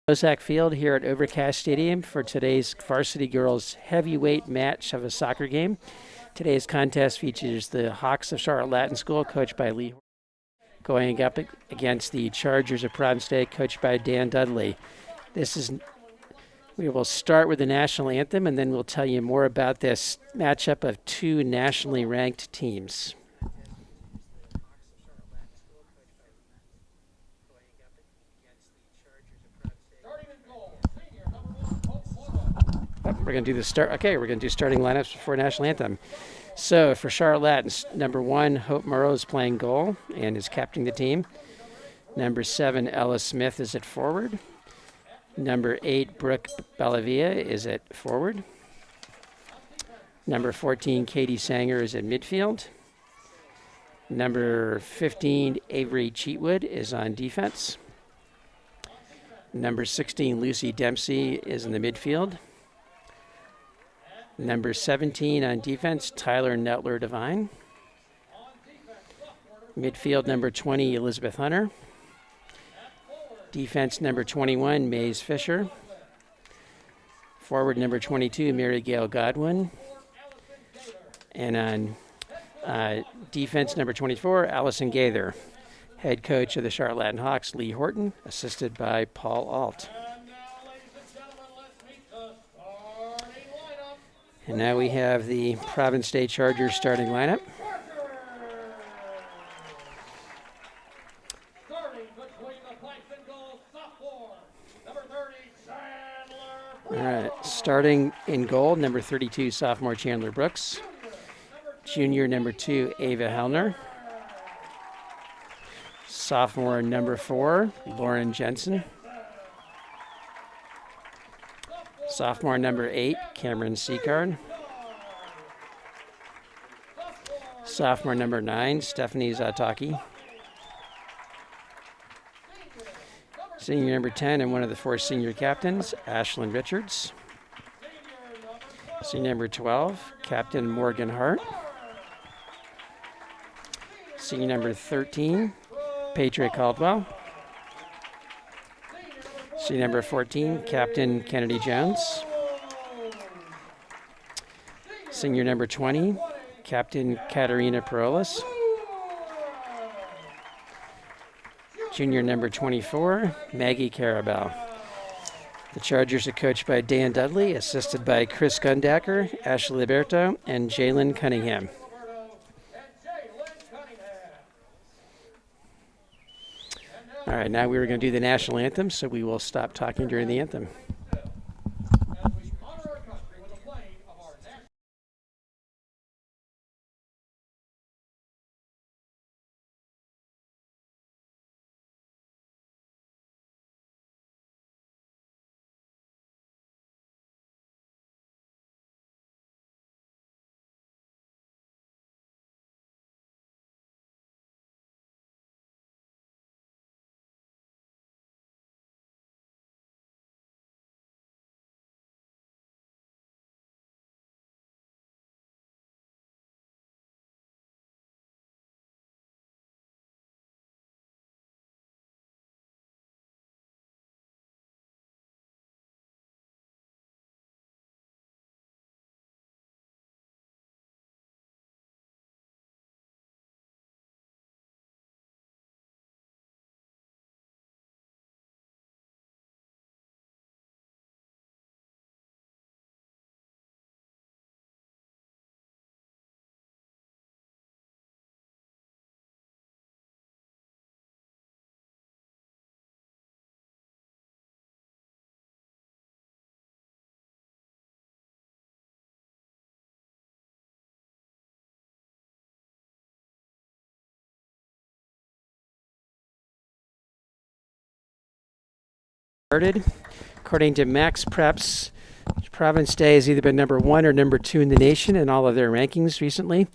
Ozak Field here at Overcast Stadium for today's Varsity Girls heavyweight match of a soccer game. Today's contest features the Hawks of Charlotte Latin School, coached by Lee, going up against the Chargers of Providence, coached by Dan Dudley. We will start with the national anthem, and then we'll tell you more about this matchup of two nationally ranked teams. We're going to do the start. Okay, we're going to do starting lineups before national anthem. So for Charlotte Latin, number 1, Hope Morrow is playing goal and is captaining the team. Number 7, Ella Smith is at forward. Number 8, Brooke Bellavia is at forward. Number 14, Katie Sanger is at midfield. Number 15, Avery Cheatwood is on defense. Number 16, Lucy Dempsey is in the midfield. Number 17 on defense, Tyler Nettler Devine. Midfield, number 20, Elizabeth Hunter. Defense, number 21, Maze Fisher. Forward, number 22, Mary Gail Godwin. And on defense, number 24, Allison Gaither. Head coach of the Charlotte Latin Hawks, Lee Horton, assisted by Paul Alt. And now we have the Providence State Chargers starting lineup. All right, starting in goal, number 32, sophomore Chandler Brooks. Junior, number 2, Ava Hellner. Sophomore, number 4, Lauren Jensen. Sophomore, number 8, Cameron Seacard. Sophomore, number 9, Stephanie Zataki. Senior, number 10, and one of the 4 senior captains, Ashlyn Richards. Senior, number 12, Captain Morgan Hart. Senior, number 13, Patriot Caldwell. Senior, number 14, Captain Kennedy Jones. Senior, number 20, Captain Katerina Perolis. Junior, number 24, Maggie Carabell. The Chargers are coached by Dan Dudley, assisted by Chris Gundacker, Ashley Liberto, and Jalen Cunningham. All right, now we were going to do the national anthem, so we will stop talking during the anthem. According to Max Preps, Providence Day has either been number 1 or number 2 in the nation in all of their rankings recently,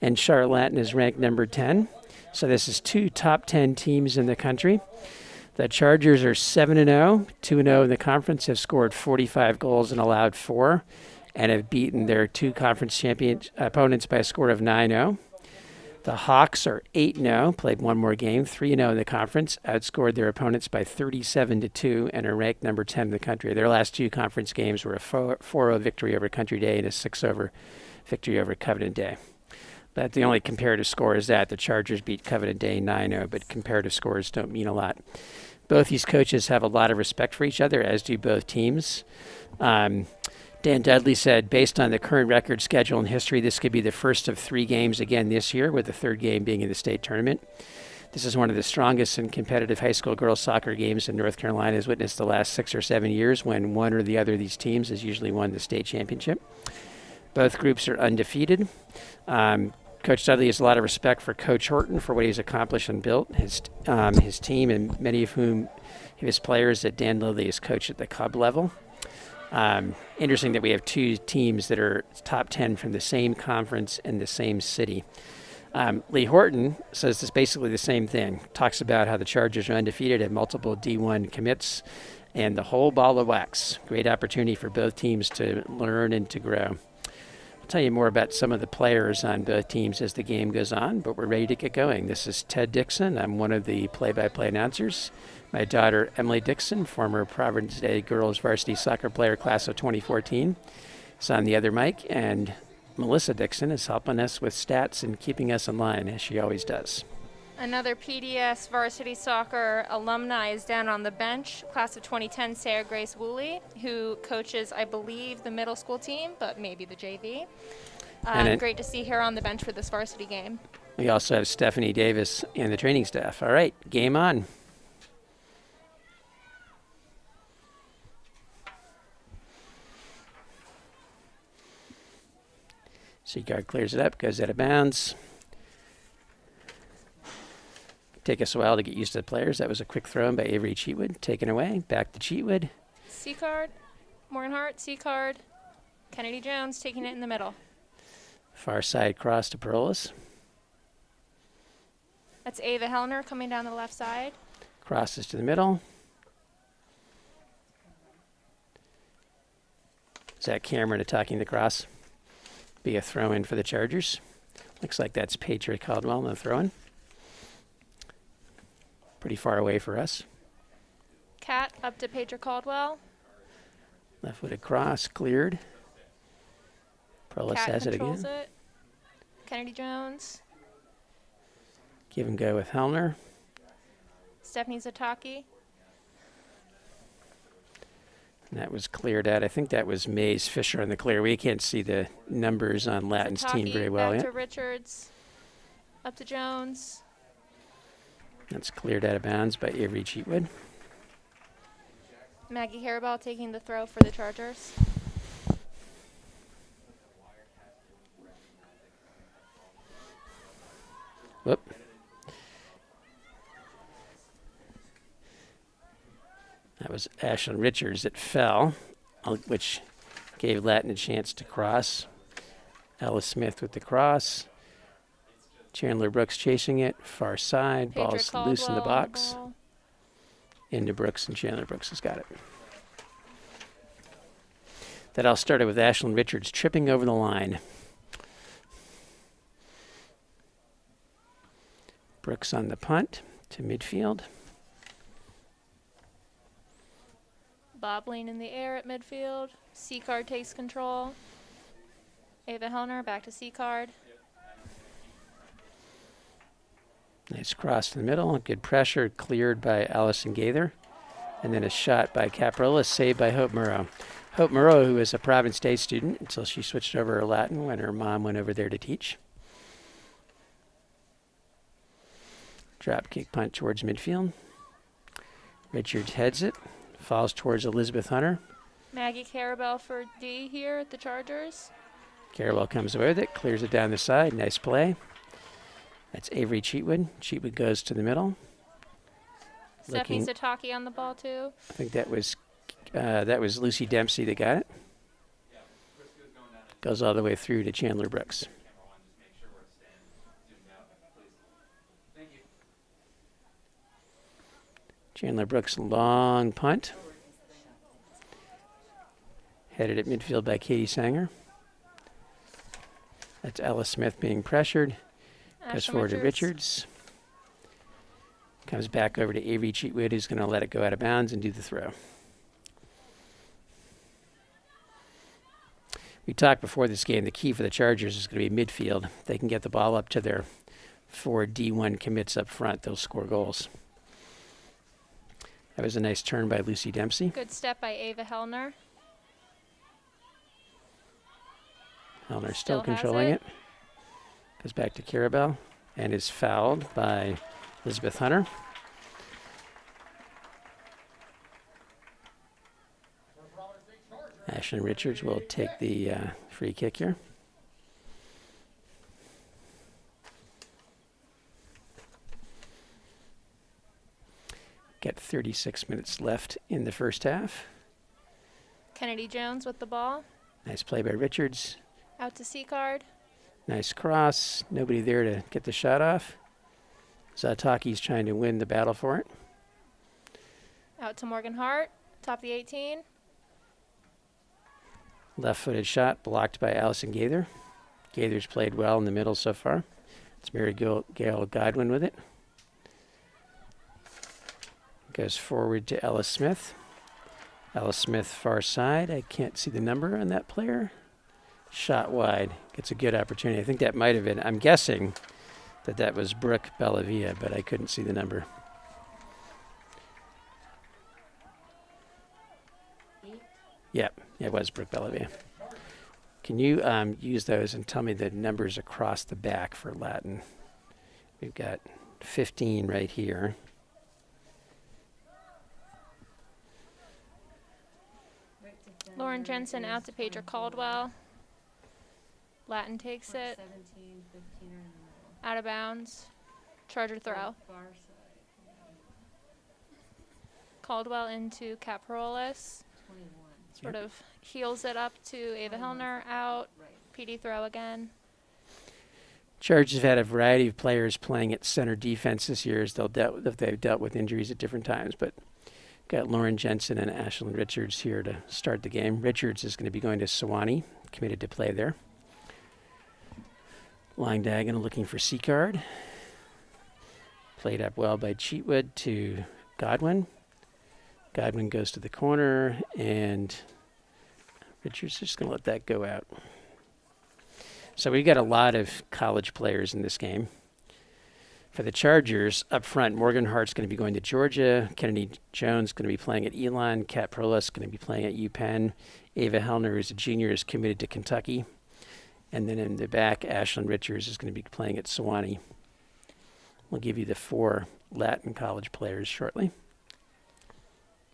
and Charlotte Latin is ranked number 10. So this is 2 top 10 teams in the country. The Chargers are 7-0, 2-0 in the conference, have scored 45 goals and allowed 4, and have beaten their 2 conference champion opponents by a score of 9-0. The Hawks are 8-0, played one more game, 3-0 in the conference, outscored their opponents by 37-2, and are ranked number 10 in the country. Their last 2 conference games were a 4-0 victory over Country Day and a 6-0 victory over Covenant Day. But the only comparative score is that the Chargers beat Covenant Day 9-0, but comparative scores don't mean a lot. Both these coaches have a lot of respect for each other, as do both teams. Dan Dudley said, based on the current record, schedule, and history, this could be the first of 3 games again this year, with the 3rd game being in the state tournament. This is one of the strongest and competitive high school girls soccer games in North Carolina has witnessed the last 6 or 7 years, when one or the other of these teams has usually won the state championship. Both groups are undefeated. Coach Dudley has a lot of respect for Coach Horton for what he's accomplished and built. His team, and many of whom his players that Dan Dudley has coached at the club level. Interesting that we have 2 teams that are top 10 from the same conference in the same city. Lee Horton says this basically the same thing. Talks about how the Chargers are undefeated, have multiple D1 commits, and the whole ball of wax. Great opportunity for both teams to learn and to grow. I'll tell you more about some of the players on both teams as the game goes on, but we're ready to get going. This is Ted Dixon. I'm one of the play-by-play announcers. My daughter, Emily Dixon, former Providence Day girls varsity soccer player, class of 2014, is on the other mic, and Melissa Dixon is helping us with stats and keeping us in line, as she always does. Another PDS varsity soccer alumni is down on the bench, class of 2010, Sarah Grace Woolley, who coaches, I believe, the middle school team, but maybe the JV. Great to see her on the bench for this varsity game. We also have Stephanie Davis and the training staff. All right, game on. Seagard clears it up, goes out of bounds. Take us a while to get used to the players. That was a quick throw in by Avery Cheatwood. Taken away. Back to Cheatwood. C-card, Morgenhart, C-card, Kennedy Jones taking it in the middle. Far side cross to Perolis. That's Ava Hellner coming down the left side. Crosses to the middle. Zach Cameron attacking the cross. Be a throw in for the Chargers. Looks like that's Patriot Caldwell in the throw in. Pretty far away for us. Cat up to Pedro Caldwell. Left-footed cross, cleared. Prolis Cat has it again. It. Kennedy Jones. Give and go with Hellner. Stephanie Zataki. And that was cleared out. I think that was Mays Fisher on the clear. We can't see the numbers on Latin's team very well back yet. To Richards. Up to Jones. That's cleared out of bounds by Avery Cheatwood. Maggie Haribel taking the throw for the Chargers. Whoop. That was Ashlyn Richards that fell, which gave Latin a chance to cross. Ellis Smith with the cross. Chandler Brooks chasing it, far side, ball's loose in the box. Into Brooks, and Chandler Brooks has got it. That all started with Ashlyn Richards tripping over the line. Brooks on the punt to midfield. Bobbling in the air at midfield. C-card takes control. Ava Hellner back to C-card. Nice cross to the middle, good pressure, cleared by Allison Gaither. And then a shot by Caprola, saved by Hope Murrow. Hope Murrow, who was a Providence Day student until she switched over to Latin when her mom went over there to teach. Drop kick punt towards midfield. Richards heads it, falls towards Elizabeth Hunter. Maggie Carabell for D here at the Chargers. Carabell comes away with it, clears it down the side, nice play. That's Avery Cheatwood. Cheatwood goes to the middle. Stephanie Sataki on the ball too. I think that was Lucy Dempsey that got it. Goes all the way through to Chandler Brooks. Chandler Brooks, long punt. Headed at midfield by Katie Sanger. That's Ella Smith being pressured. Goes forward to Richards. Comes back over to Avery Cheatwood, who's going to let it go out of bounds and do the throw. We talked before this game, the key for the Chargers is going to be midfield. If they can get the ball up to their 4 D1 commits up front, they'll score goals. That was a nice turn by Lucy Dempsey. Good step by Ava Hellner. Hellner still controlling it. Goes back to Carabelle and is fouled by Elizabeth Hunter. Ashlyn Richards will take the free kick here. Got 36 minutes left in the first half. Kennedy Jones with the ball. Nice play by Richards. Out to C-Card. Nice cross. Nobody there to get the shot off. Zataki's trying to win the battle for it. Out to Morgan Hart. Top of the 18. Left-footed shot blocked by Allison Gaither. Gaither's played well in the middle so far. It's Mary Gail Godwin with it. Goes forward to Ella Smith. Ella Smith far side. I can't see the number on that player. Shot wide. Gets a good opportunity. I think that might have been, I'm guessing that was Brooke Bellavia, but I couldn't see the number. Yep, it was Brooke Bellavia. Can you use those and tell me the numbers across the back for Latin? We've got 15 right here. Lauren Jensen out to Pedro Caldwell. Latin takes it. 17, 15 are in the middle. Out of bounds. Charger throw. Far side. Caldwell into Caparolis. 21. Sort of heels it up to Ava Hellner. Out. Right. PD throw again. Chargers have had a variety of players playing at center defense this year as they've dealt with injuries at different times, but got Lauren Jensen and Ashlyn Richards here to start the game. Richards is going to be going to Sewanee, committed to play there. Lying diagonal looking for C-Card. Played up well by Cheatwood to Godwin. Godwin goes to the corner, and Richards is just going to let that go out. So we've got a lot of college players in this game. For the Chargers, up front, Morgan Hart's going to be going to Georgia. Kennedy Jones going to be playing at Elon. Kat Perlis going to be playing at UPenn. Ava Hellner, who's a junior, is committed to Kentucky. And then in the back, Ashlyn Richards is going to be playing at Sewanee. We'll give you the 4 Latin college players shortly.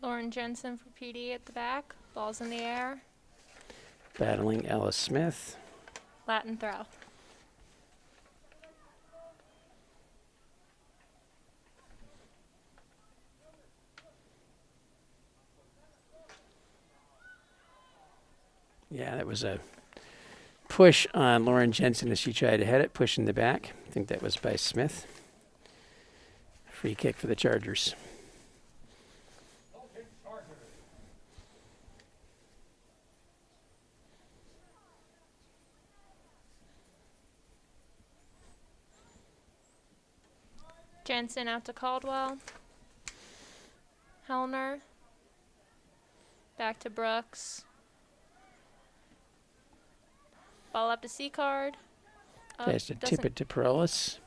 Lauren Jensen for PD at the back. Ball's in the air. Battling Ella Smith. Latin throw. Yeah, that was a push on Lauren Jensen as she tried to head it, push in the back. I think that was by Smith. Free kick for the Chargers. Jensen out to Caldwell. Hellner. Back to Brooks. Ball up to C-Card. Tries to tip it to Perlis.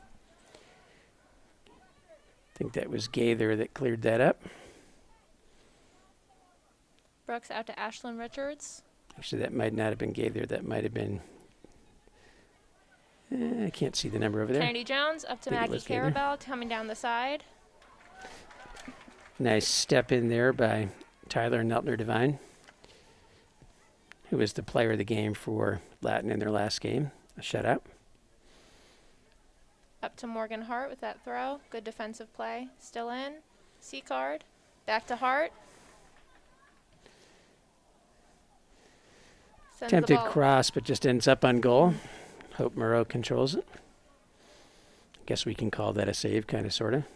I think that was Gaither that cleared that up. Brooks out to Ashlyn Richards. Actually, that might not have been Gaither. That might have been... I can't see the number over there. Kennedy Jones up to Maggie Carabelle coming down the side. Nice step in there by Tyler Neltner Devine, who was the player of the game for Latin in their last game, a shutout. Up to Morgan Hart with that throw. Good defensive play. Still in. C-Card. Back to Hart. Sends the Attempted ball. cross, but just ends up on goal. Hope Moreau controls it. Guess we can call that a save, kind of, sort of. You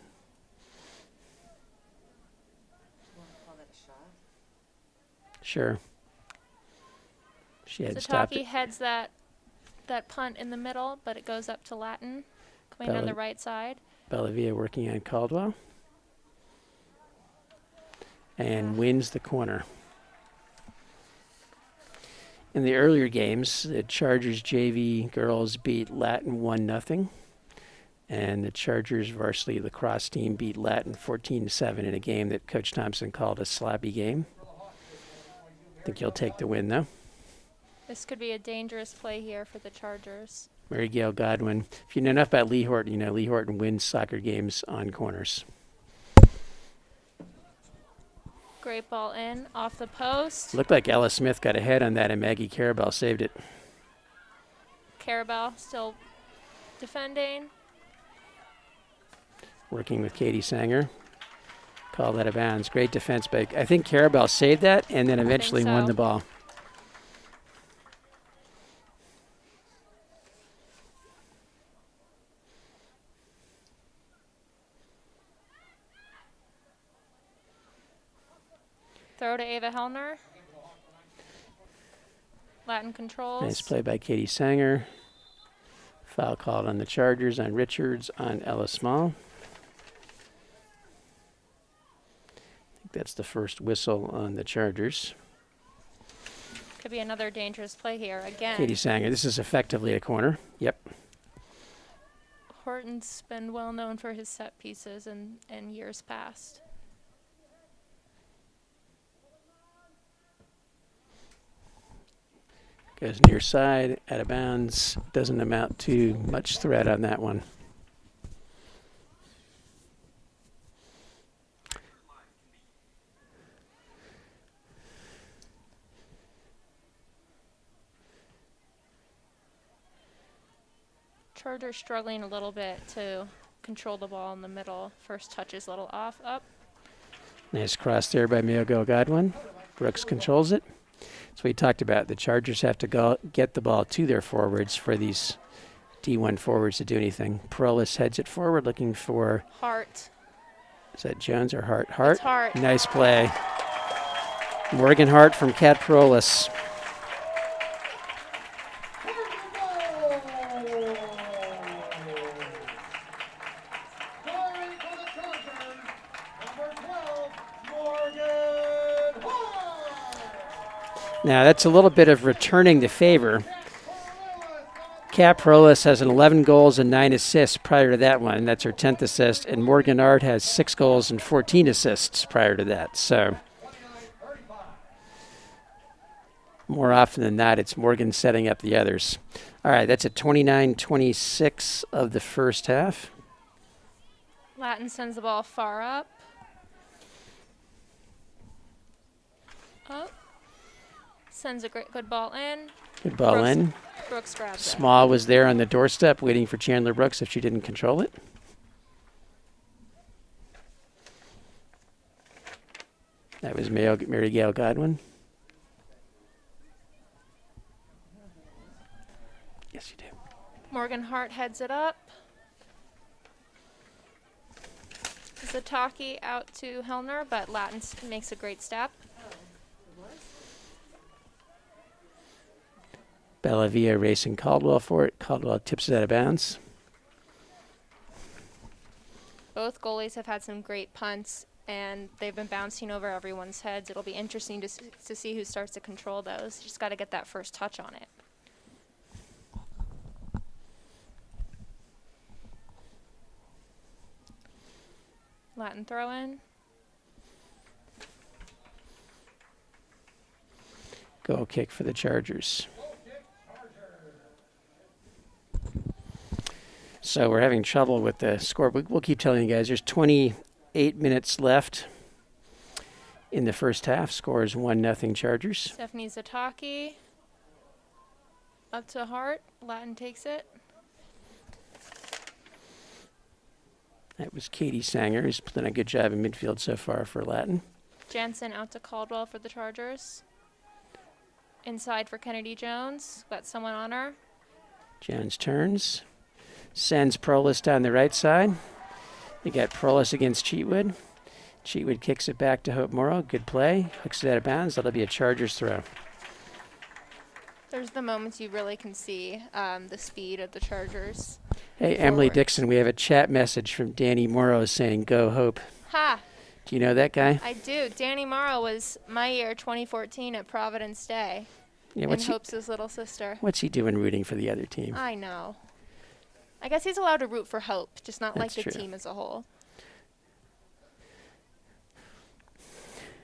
want to call that a shot? Sure. She had stopped Sataki it. heads that punt in the middle, but it goes up to Latin. Coming on the right side. Bellavia working on Caldwell. And wins the corner. In the earlier games, the Chargers JV girls beat Latin 1-0. And the Chargers varsity lacrosse team beat Latin 14-7 in a game that Coach Thompson called a sloppy game. I think you'll take the win, though. This could be a dangerous play here for the Chargers. Mary Gail Godwin. If you know enough about Lee Horton, you know Lee Horton wins soccer games on corners. Great ball in, off the post. Looked like Ella Smith got ahead on that and Maggie Carabell saved it. Carabell still defending. Working with Katie Sanger. Called out of bounds. Great defense by, I think Carabell saved that and then eventually won the ball. Throw to Ava Hellner. Latin controls. Nice play by Katie Sanger. Foul called on the Chargers, on Richards, on Ella Small. I think that's the first whistle on the Chargers. Could be another dangerous play here again. Katie Sanger, this is effectively a corner. Yep. Horton's been well known for his set pieces in years past. Goes near side, out of bounds. Doesn't amount to much threat on that one. Chargers struggling a little bit to control the ball in the middle. First touch is a little off, up. Nice cross there by Miguel Godwin. Brooks controls it. So we talked about the Chargers have to get the ball to their forwards for these D1 forwards to do anything. Perolis heads it forward looking for... Hart. Is that Jones or Hart? Hart? It's Hart. Nice play. Morgan Hart from Cat Perolis. Now, that's a little bit of returning the favor. Kat Perolis has 11 goals and 9 assists prior to that one. That's her 10th assist. And Morgan Art has 6 goals and 14 assists prior to that. So, more often than not, it's Morgan setting up the others. All right, that's a 29-26 of the first half. Latin sends the ball far up. Up. Sends a good ball in. Good ball in. Brooks grabs it. Small was there on the doorstep waiting for Chandler Brooks if she didn't control it. That was Mary Gail Godwin. Yes, you do. Morgan Hart heads it up. Zataki out to Hellner, but Latin makes a great step. Bellavia racing Caldwell for it. Caldwell tips it out of bounds. Both goalies have had some great punts, and they've been bouncing over everyone's heads. It'll be interesting to see who starts to control those. Just got to get that first touch on it. Latin throw in. Goal kick for the Chargers. So we're having trouble with the score. We'll keep telling you guys there's 28 minutes left in the first half. Score is 1-0 Chargers. Stephanie Zataki up to Hart. Latin takes it. That was Katie Sanger, who's done a good job in midfield so far for Latin. Jansen out to Caldwell for the Chargers. Inside for Kennedy Jones. Got someone on her. Jones turns. Sends Prolis down the right side. You got Prolis against Cheatwood. Cheatwood kicks it back to Hope Morrow. Good play. Hooks it out of bounds. That'll be a Chargers throw. There's the moments you really can see the speed of the Chargers. Hey, Emily forward. Dixon, we have a chat message from Danny Morrow saying, "Go Hope." Ha! Do you know that guy? I do. Danny Morrow was my year 2014 at Providence Day. Yeah, And Hope's little sister. what's he doing rooting for the other team? I know. I guess he's allowed to root for Hope, just not like That's the true. team as a whole.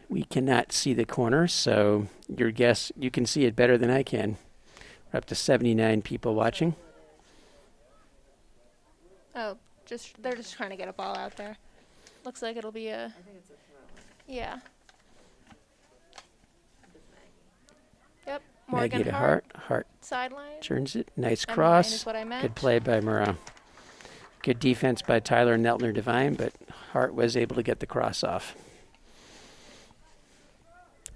We cannot see the corner, so your guess, you can see it better than I can. We're up to 79 people watching. Oh, they're just trying to get a ball out there. Looks like it'll be a, I think it's a throw. yeah. With Maggie. Yep. Maggie Morgan to Hart, Hart sideline. turns it. Nice M line cross. is what I meant. Good play by Morrow. Good defense by Tyler Neltner Devine, but Hart was able to get the cross off.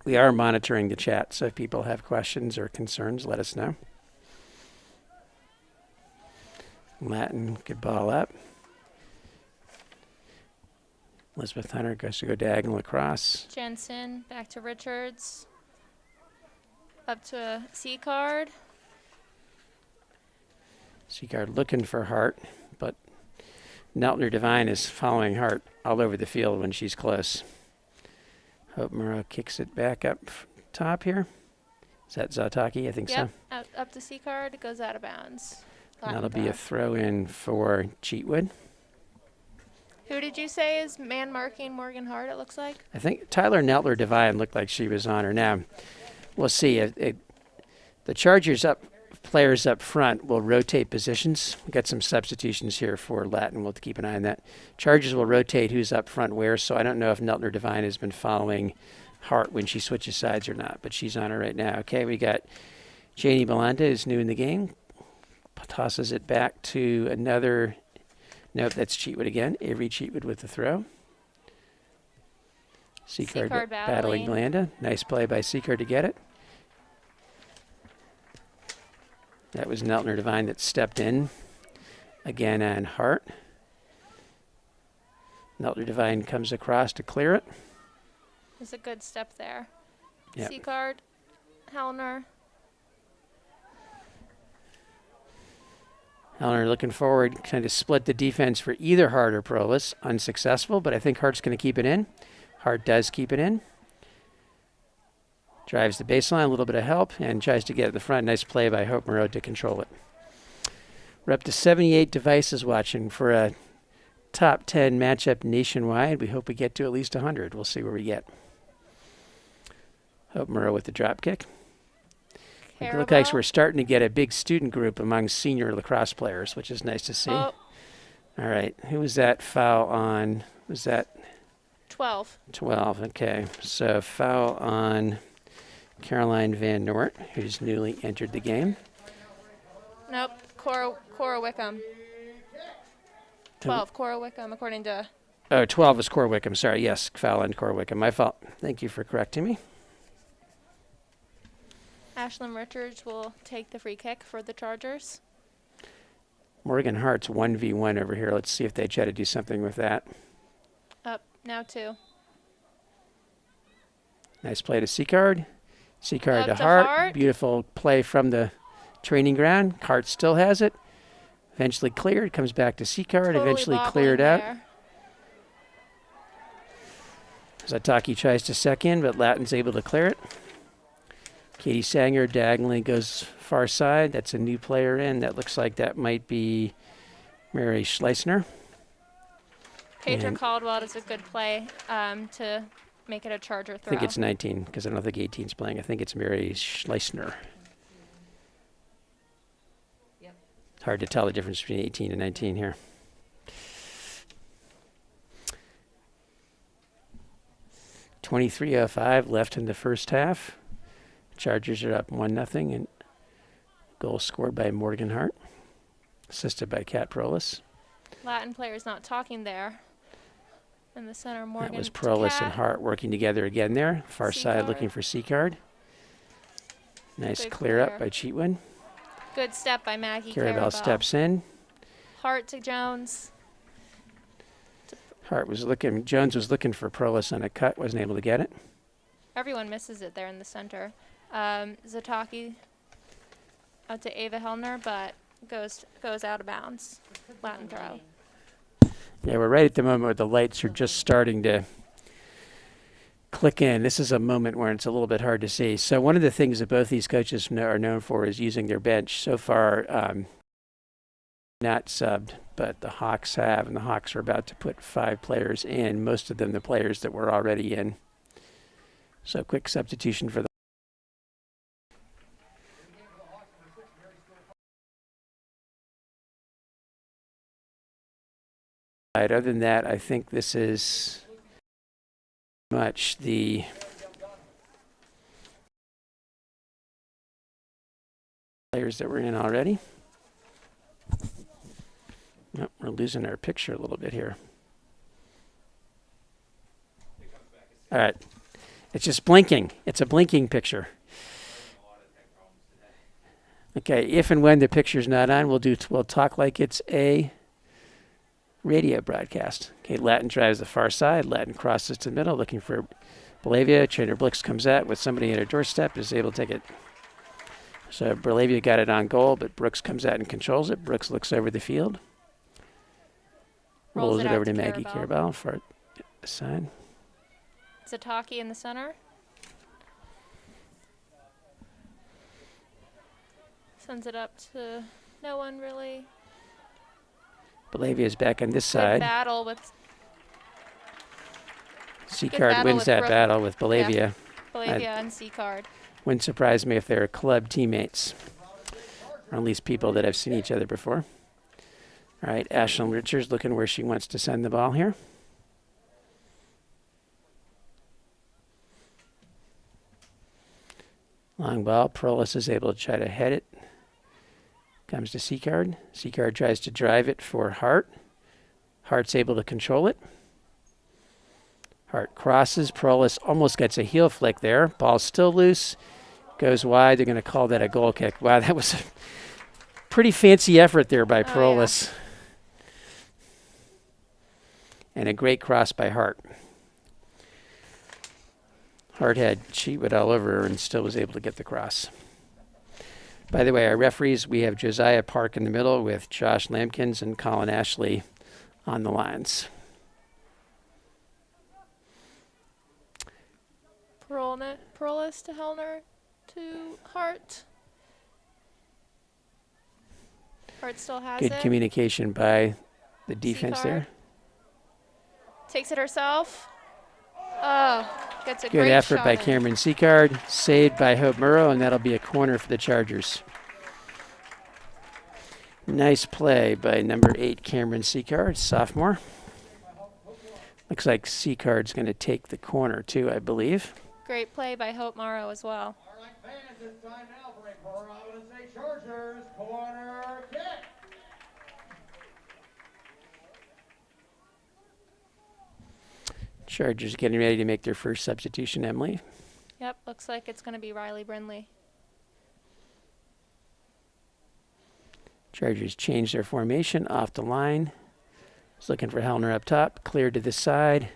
We are monitoring the chat, so if people have questions or concerns, let us know. Latin, good ball up. Elizabeth Hunter goes to go diagonal across. Jensen, back to Richards. Up to C-Card. Seagard looking for Hart, but Neltner Devine is following Hart all over the field when she's close. Hope Morrow kicks it back up top here. Is that Zataki? I think Yep. so. Up to C-Card. It goes out of bounds. And Latin that'll be a cross. throw in for Cheatwood. Who did you say is man marking Morgan Hart, it looks like? I think Tyler Neltner Devine looked like she was on her. Now, we'll see. The Chargers players up front will rotate positions. We've got some substitutions here for Latin. We'll have to keep an eye on that. Chargers will rotate who's up front where, so I don't know if Neltner Devine has been following Hart when she switches sides or not, but she's on her right now. Okay, we got Janie Belanda is new in the game. Tosses it back to another. Nope, that's Cheatwood again. Avery Cheatwood with the throw. Seacard Seacard battling battling. Belanda. Nice play by Seacard to get it. That was Neltner Devine that stepped in again on Hart. Neltner Devine comes across to clear it. There's a good step there. Yep. C-Card, Hellner. Hellner looking forward, kind of split the defense for either Hart or Prolis. Unsuccessful, but I think Hart's going to keep it in. Hart does keep it in. Drives the baseline, a little bit of help, and tries to get at the front. Nice play by Hope Moreau to control it. We're up to 78 devices watching for a top 10 matchup nationwide. We hope we get to at least 100. We'll see where we get. Hope Moreau with the drop kick. It looks like we're starting to get a big student group among senior lacrosse players, which is nice to see. Oh, All right, who was that foul on? Was that 12. 12? Okay, so foul on Caroline Van Noort, who's newly entered the game. Nope. Cora Wickham. 12. Cora Wickham, according to. Oh, 12 was Cora Wickham. Sorry, yes, foul on Cora Wickham. My fault. Thank you for correcting me. Ashlyn Richards will take the free kick for the Chargers. Morgan Hart's 1v1 over here. Let's see if they try to do something with that. Up, now 2. Nice play to Seacard. Seacard Up to to Hart. Hart. Beautiful play from the training ground. Hart still has it. Eventually cleared. Comes back to Seacard. Totally Eventually bobbling cleared out. there. Zataki tries to sec in, but Lattin's able to clear it. Katie Sanger diagonally goes far side. That's a new player in. That looks like that might be Mary Schleisner. Petra And- Caldwell does a good play to make it a Charger I throw. think it's 19 because I don't think 18's playing. I think it's Mary Schleisner. Yep. It's hard to tell the difference between 18 and 19 here. .23:05 left in the first half. Chargers are up 1-0, and goal scored by Morgan Hart, assisted by Kat Prolis. Latin players not talking there. In the center, Morgan. That was to Prolis Kat. and Hart working together again there. Far side Seacard. looking for Seacard. Nice Good clear up clear. by Cheatwood. Good step by Maggie Carabelle steps in. Hart to Jones. Hart was looking, Jones was looking for Prolis on a cut, wasn't able to get it. Everyone misses it there in the center. Zataki out to Ava Hellner, but goes out of bounds. Latin throw. Yeah, we're right at the moment where the lights are just starting to click in. This is a moment where it's a little bit hard to see. So one of the things that both these coaches are known for is using their bench. So far, not subbed, but the Hawks have, and the Hawks are about to put 5 players in, most of them the players that were already in. So quick substitution for the other than that, I think this is much the players that were in already. Oh, we're losing our picture a little bit here. All right. It's just blinking. It's a blinking picture. Okay, if and when the picture's not on, we'll talk like it's a radio broadcast. Okay, Latin drives the far side. Latin crosses to the middle, looking for Bolivia. Trainer Blix comes out with somebody at her doorstep, is able to take it. So Bolivia got it on goal, but Brooks comes out and controls it. Brooks looks over the field. Rolls it over to Maggie Carabell for a sign. Zataki in the center. Sends it up to no one really. Bolivia's back on this Good side. battle with C-Card wins that battle with Bolivia. Bolivia and C-Card. Wouldn't surprise me if they're club teammates, or at least people that have seen each other before. All right, Ashlyn Richards looking where she wants to send the ball here. Long ball. Perlis is able to try to head it. Comes to C-Card. C-Card tries to drive it for Hart. Hart's able to control it. Hart crosses. Perlis almost gets a heel flick there. Ball's still loose. Goes wide. They're going to call that a goal kick. Wow, that was a pretty fancy effort there by Perlis. Yeah. And a great cross by Hart. Hart had Cheatwood all over her and still was able to get the cross. By the way, our referees, we have Josiah Park in the middle with Josh Lampkins and Colin Ashley on the lines. Perlis to Hellner to Hart. Hart still has it. Good communication by the defense there. Takes it herself. Oh, gets a good great effort shot by in. Cameron Seacard, saved by Hope Murrow, and that'll be a corner for the Chargers. Nice play by number 8, Cameron Seacard, sophomore. Looks like Seacard's going to take the corner too, I believe. Great play by Hope Morrow as well. All right, fans, it's time now for a Providence Chargers corner kick. Chargers getting ready to make their first substitution, Emily. Yep, looks like it's going to be Riley Brindley. Chargers change their formation off the line. He's looking for Hellner up top, cleared to the side,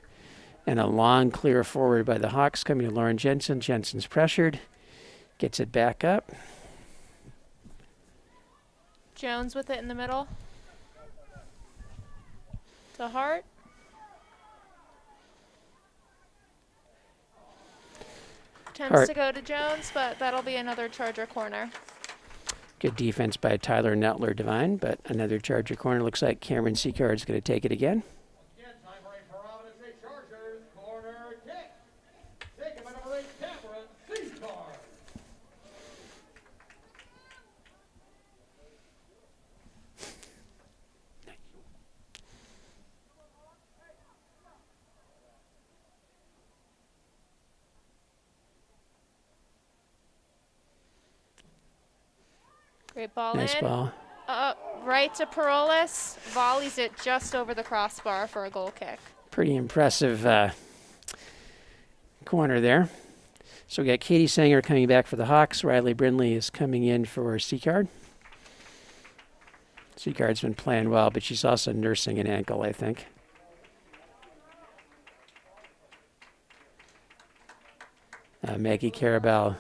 and a long clear forward by the Hawks coming to Lauren Jensen. Jensen's pressured, gets it back up. Jones with it in the middle. To Hart. Tends to go to Jones, but that'll be another Charger corner. Good defense by Tyler Nettler Divine, but another Charger corner. Looks like Cameron Seacard's going to take it again. Again, time for a Providence Chargers corner kick. Taken by number 8, Cameron Seacard. Great ball Nice in. ball. Right to Perlis. Volleys it just over the crossbar for a goal kick. Pretty impressive corner there. So we got Katie Sanger coming back for the Hawks. Riley Brindley is coming in for Seacard. Seacard's been playing well, but she's also nursing an ankle, I think. Maggie Carabell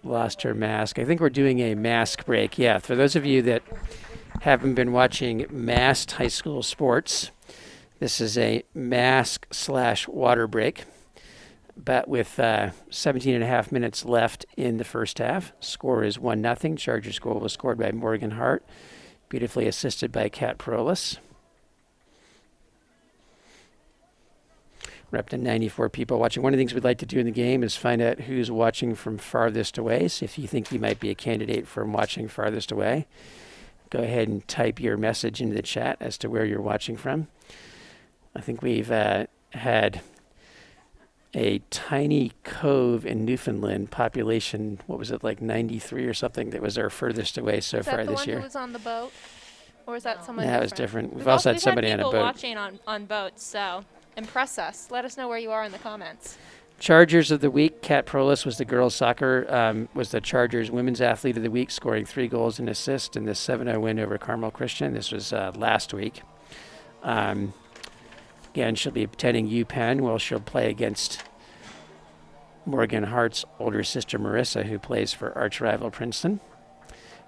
lost her mask. I think we're doing a mask break. Yeah, for those of you that haven't been watching masked high school sports, this is a mask/water break. But with 17 and a half minutes left in the first half, score is 1-0. Chargers goal was scored by Morgan Hart, beautifully assisted by Kat Prolis. We're up to 94 people watching. One of the things we'd like to do in the game is find out who's watching from farthest away. So if you think you might be a candidate from watching farthest away, go ahead and type your message into the chat as to where you're watching from. I think we've had a tiny cove in Newfoundland, population, what was it, like 93 or something, that was our furthest away so far this Is that the one year. who was on the boat? Or is that someone That different? was different. We've also had somebody on a boat. people watching on boats, so impress us. Let us know where you are in the comments. Chargers of the week, Kat Prolis was the girls soccer, was the Chargers women's athlete of the week, scoring 3 goals and assists in the 7-0 win over Carmel Christian. This was last week. Again, she'll be attending UPenn. Well, she'll play against Morgan Hart's older sister, Marissa, who plays for arch rival Princeton.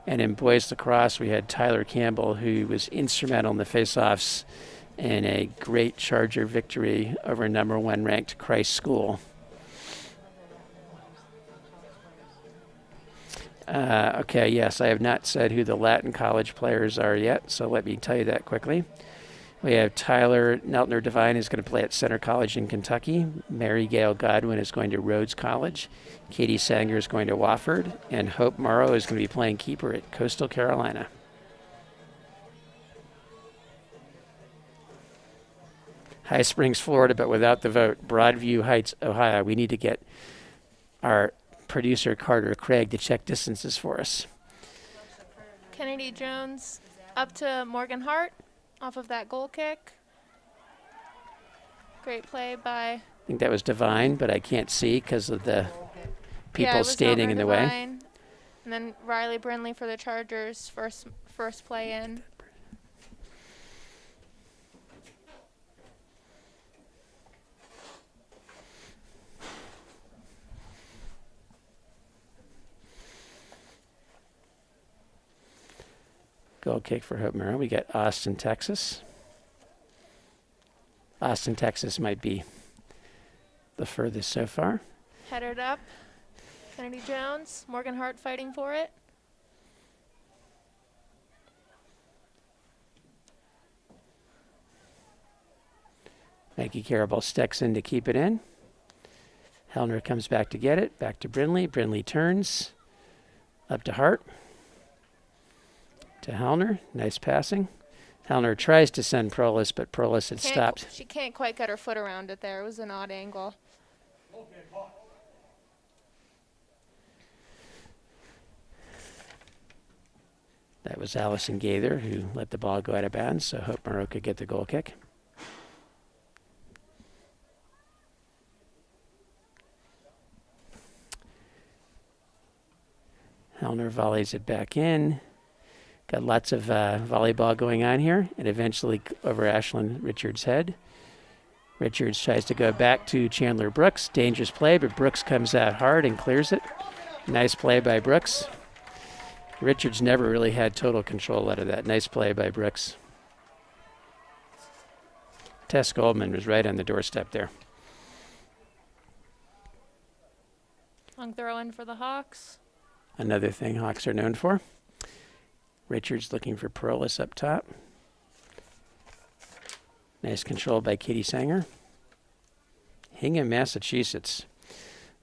And in boys lacrosse, we had Tyler Campbell, who was instrumental in the faceoffs in a great Charger victory over number 1 ranked Christ School. Okay, yes, I have not said who the Latin College players are yet, so let me tell you that quickly. We have Tyler Neltner Devine is going to play at Center College in Kentucky. Mary Gail Godwin is going to Rhodes College. Katie Sanger is going to Wofford. And Hope Morrow is going to be playing keeper at Coastal Carolina. High Springs, Florida, but without the vote. Broadview Heights, Ohio. We need to get our producer, Carter Craig, to check distances for us. Kennedy Jones up to Morgan Hart off of that goal kick. Great play by... I think that was Devine, but I can't see because of the people it was standing in the way. Devine. And then Riley Brindley for the Chargers, first play in. Goal kick for Hope Merrill. We got Austin, Texas. Austin, Texas might be the furthest so far. Headed up. Kennedy Jones. Morgan Hart fighting for it. Maggie Carabell stecks in to keep it in. Hellner comes back to get it. Back to Brindley. Brindley turns. Up to Hart. To Hellner. Nice passing. Hellner tries to send Prolis, but Prolis had stopped. She can't quite get her foot around it there. It was an odd angle. That was Allison Gaither who let the ball go out of bounds, so Hope Morrow could get the goal kick. Hellner volleys it back in. Got lots of volleyball going on here, and eventually over Ashlyn Richards' head. Richards tries to go back to Chandler Brooks. Dangerous play, but Brooks comes out hard and clears it. Nice play by Brooks. Richards never really had total control out of that. Nice play by Brooks. Tess Goldman was right on the doorstep there. Long throw in for the Hawks. Another thing Hawks are known for. Richards looking for Prolis up top. Nice control by Katie Sanger. Hingham, Massachusetts.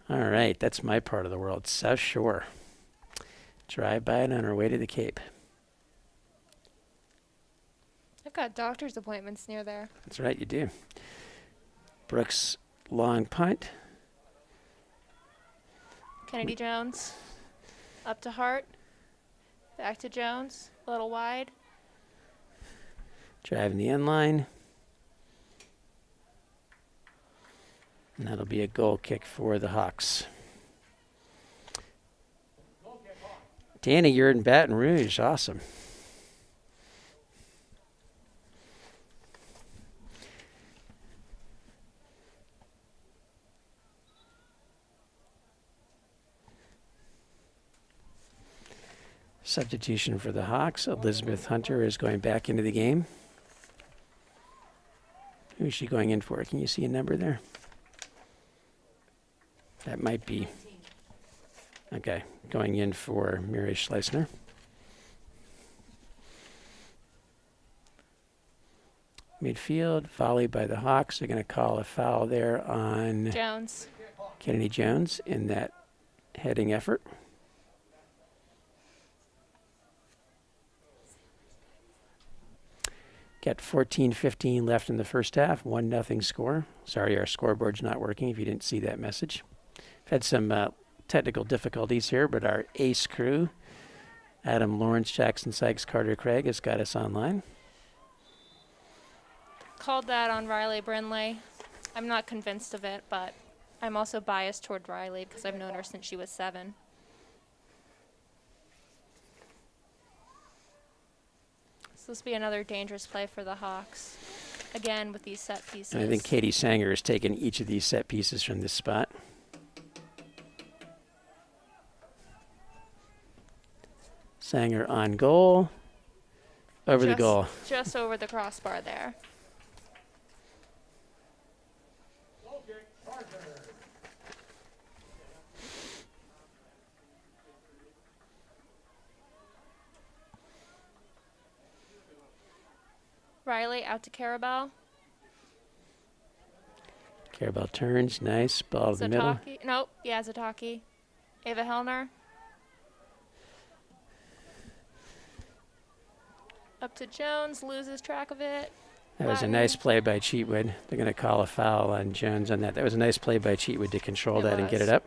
All right, that's my part of the world, South Shore. Drive by it on our way to the Cape. I've got doctor's appointments near there. That's right, you do. Brooks, long punt. Kennedy Jones up to Hart. Back to Jones, a little wide. Driving the end line. And that'll be a goal kick for the Hawks. Danny, you're in Baton Rouge. Awesome. Substitution for the Hawks. Elizabeth Hunter is going back into the game. Who is she going in for? Can you see a number there? That might be. Okay, going in for Mary Schleisner. Midfield, volley by the Hawks. They're going to call a foul there on Jones. Kennedy Jones in that heading effort. Got 14:15 left in the first half, 1-0 score. Sorry, our scoreboard's not working if you didn't see that message. Had some technical difficulties here, but our ace crew, Adam Lawrence, Jackson Sykes, Carter Craig, has got us online. Called that on Riley Brindley. I'm not convinced of it, but I'm also biased toward Riley because I've known her since she was 7. So this will be another dangerous play for the Hawks. Again, with these set pieces. And I think Katie Sanger has taken each of these set pieces from this spot. Sanger on goal. Over the goal. Just over the crossbar there. Goal kick, Chargers. Riley out to Carabelle. Carabelle turns, nice, ball to the middle. Zataki. Nope, yeah, Zataki. Ava Hellner. Up to Jones, loses track of it. That was a Latin. nice play by Cheatwood. They're going to call a foul on Jones on that. That was a nice play by Cheatwood to control It that and get was. it up.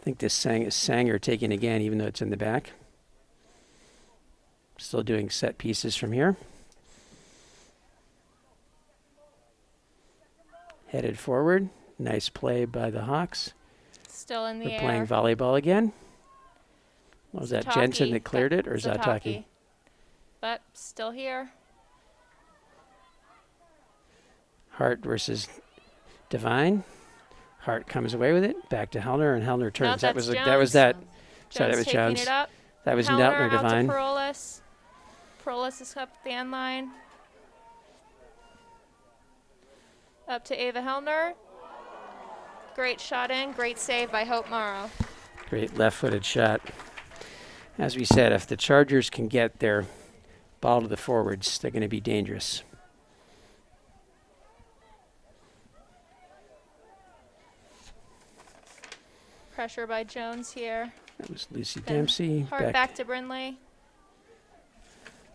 I think this Sanger taking again, even though it's in the back. Still doing set pieces from here. Headed forward. Nice play by the Hawks. Still in the We're air. playing volleyball again. What was that, Jensen Zataki. that cleared it, or Zataki? But still here. Hart versus Devine. Hart comes away with it. Back to Hellner, and Hellner turns. No, that was that's that was Jones. that. Sorry, that was taking Jones. it up. That was Hellner Neltner out Devine. to Perolis. Perolis is up the end line. Up to Ava Hellner. Great shot in. Great save by Hope Morrow. Great left-footed shot. As we said, if the Chargers can get their ball to the forwards, they're going to be dangerous. Pressure by Jones here. That was Lucy Then Dempsey. Hart back to Brindley.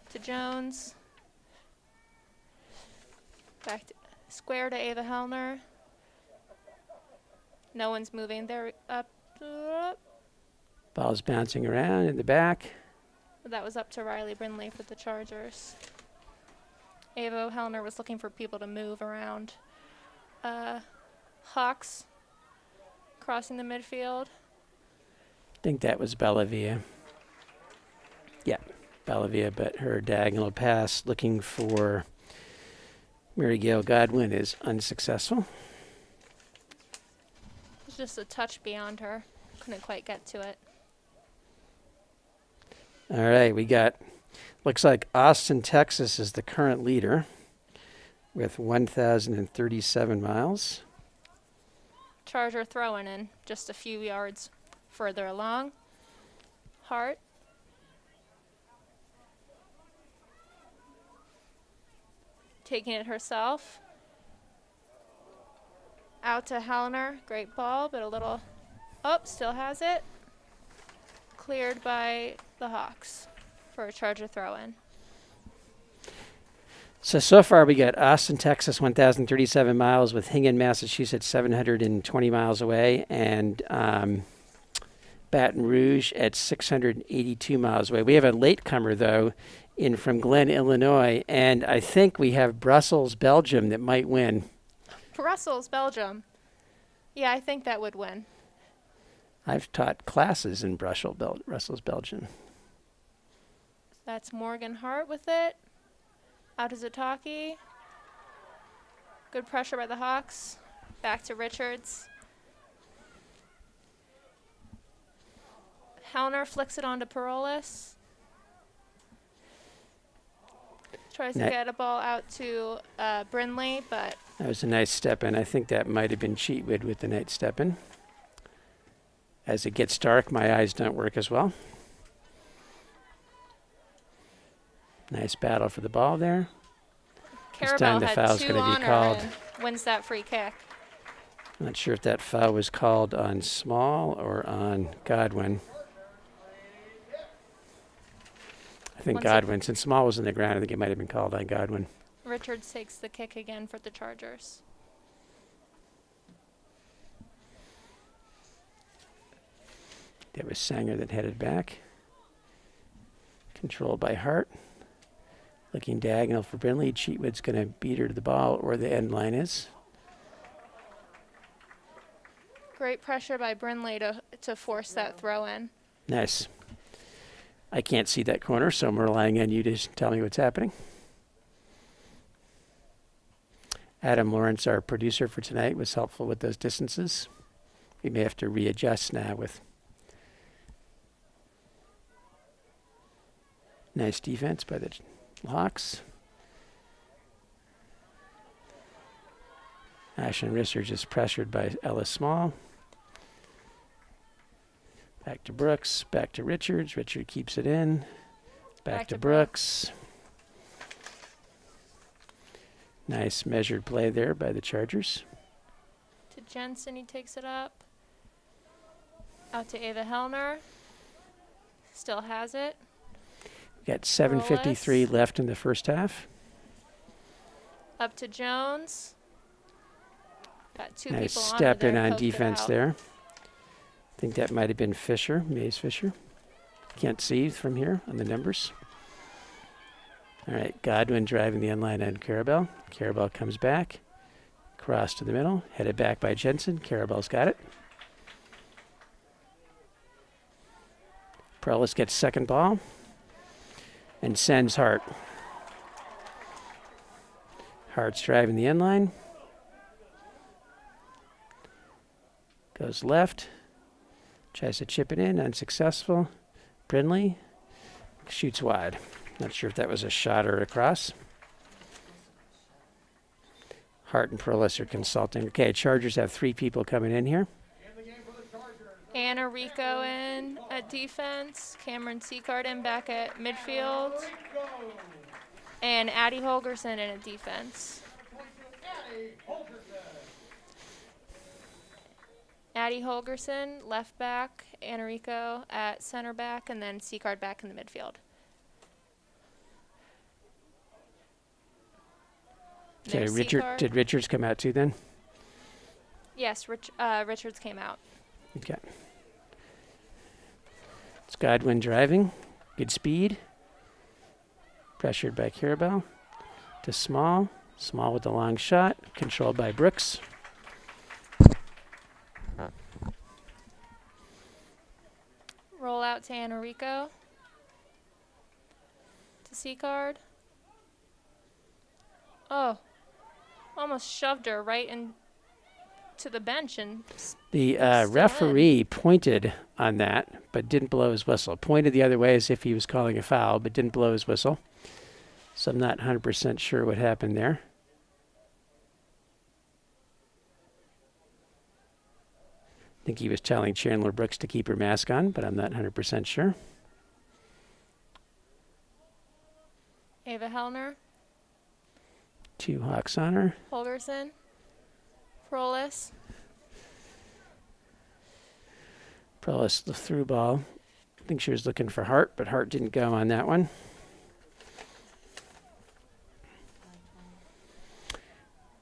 To Jones. Back to square to Ava Hellner. No one's moving. They're up. Ball's bouncing around in the back. That was up to Riley Brindley for the Chargers. Ava Hellner was looking for people to move around. Hawks crossing the midfield. I think that was Bellavia. Yeah, Bellavia, but her diagonal pass looking for Mary Gail Godwin is unsuccessful. It was just a touch beyond her. Couldn't quite get to it. All right, we got, looks like Austin, Texas is the current leader with 1,037 miles. Charger throwing in just a few yards further along. Hart. Taking it herself. Out to Hellner. Great ball, but a little up. Still has it. Cleared by the Hawks for a Charger throw-in. So far we got Austin, Texas, 1,037 miles, with Hingham, Massachusetts, 720 miles away, and Baton Rouge at 682 miles away. We have a latecomer, though, in from Glen, Illinois, and I think we have Brussels, Belgium, that might win. Brussels, Belgium. Yeah, I think that would win. I've taught classes in Brussels, Belgium. That's Morgan Hart with it. Out to Zataki. Good pressure by the Hawks. Back to Richards. Hellner flicks it onto Parolis. Tries to Net. get a ball out to Brindley, but That was a nice step in. I think that might have been Cheatwood with the night step in. As it gets dark, my eyes don't work as well. Nice battle for the ball there. This time Carabel the had foul's 2 gonna be on her called. and wins that free kick. Not sure if that foul was called on Small or on Godwin. I think Once it- Godwin, since Small was in the ground, I think it might have been called on Godwin. Richards takes the kick again for the Chargers. That was Sanger that headed back. Controlled by Hart. Looking diagonal for Brindley. Cheatwood's going to beat her to the ball where the end line is. Great pressure by Brindley to force that throw in. Nice. I can't see that corner, so I'm relying on you to tell me what's happening. Adam Lawrence, our producer for tonight, was helpful with those distances. We may have to readjust now with nice defense by the Hawks. Ashton Richards is pressured by Ellis Small. Back to Brooks, back to Richards. Richard keeps it in. Back to Brooks. Nice measured play there by the Chargers. To Jensen, he takes it up. Out to Ava Hellner. Still has it. Got 7:53 left in the first half. Up to Jones. Got 2 Nice people step in there, on poked it defense out. there. I think that might have been Fisher, Maze Fisher. Can't see from here on the numbers. All right, Godwin driving the end line on Carabel. Carabel comes back. Cross to the middle. Headed back by Jensen. Carabel's got it. Perlis gets second ball and sends Hart. Hart's driving the end line. Goes left. Tries to chip it in. Unsuccessful. Brindley shoots wide. Not sure if that was a shot or a cross. Hart and Perlis are consulting. Okay, Chargers have 3 people coming in here. Anna Rico in at defense. Cameron Seacard in back at midfield. And Addie Holgerson in at defense. Addie Holgerson, left back. Anna Rico at center back. And then Seacard back in the midfield. Okay, There's Seacard. Did Richards come out too then? Yes, Richards came out. Okay. It's Godwin driving. Good speed. Pressured by Carabel. To Small. Small with the long shot. Controlled by Brooks. Roll out to Anna Rico. To Seacard. Oh. Almost shoved her right into the bench and The Still referee pointed on that, but didn't blow his whistle. Pointed the other way as if he was calling a foul, but didn't blow his whistle. So I'm not 100% sure what happened there. I think he was telling Chandler Brooks to keep her mask on, but I'm not 100% sure. Ava Hellner, 2 Hawks on her. Holgerson, Prolis, Perlis the through ball. I think she was looking for Hart, but Hart didn't go on that one.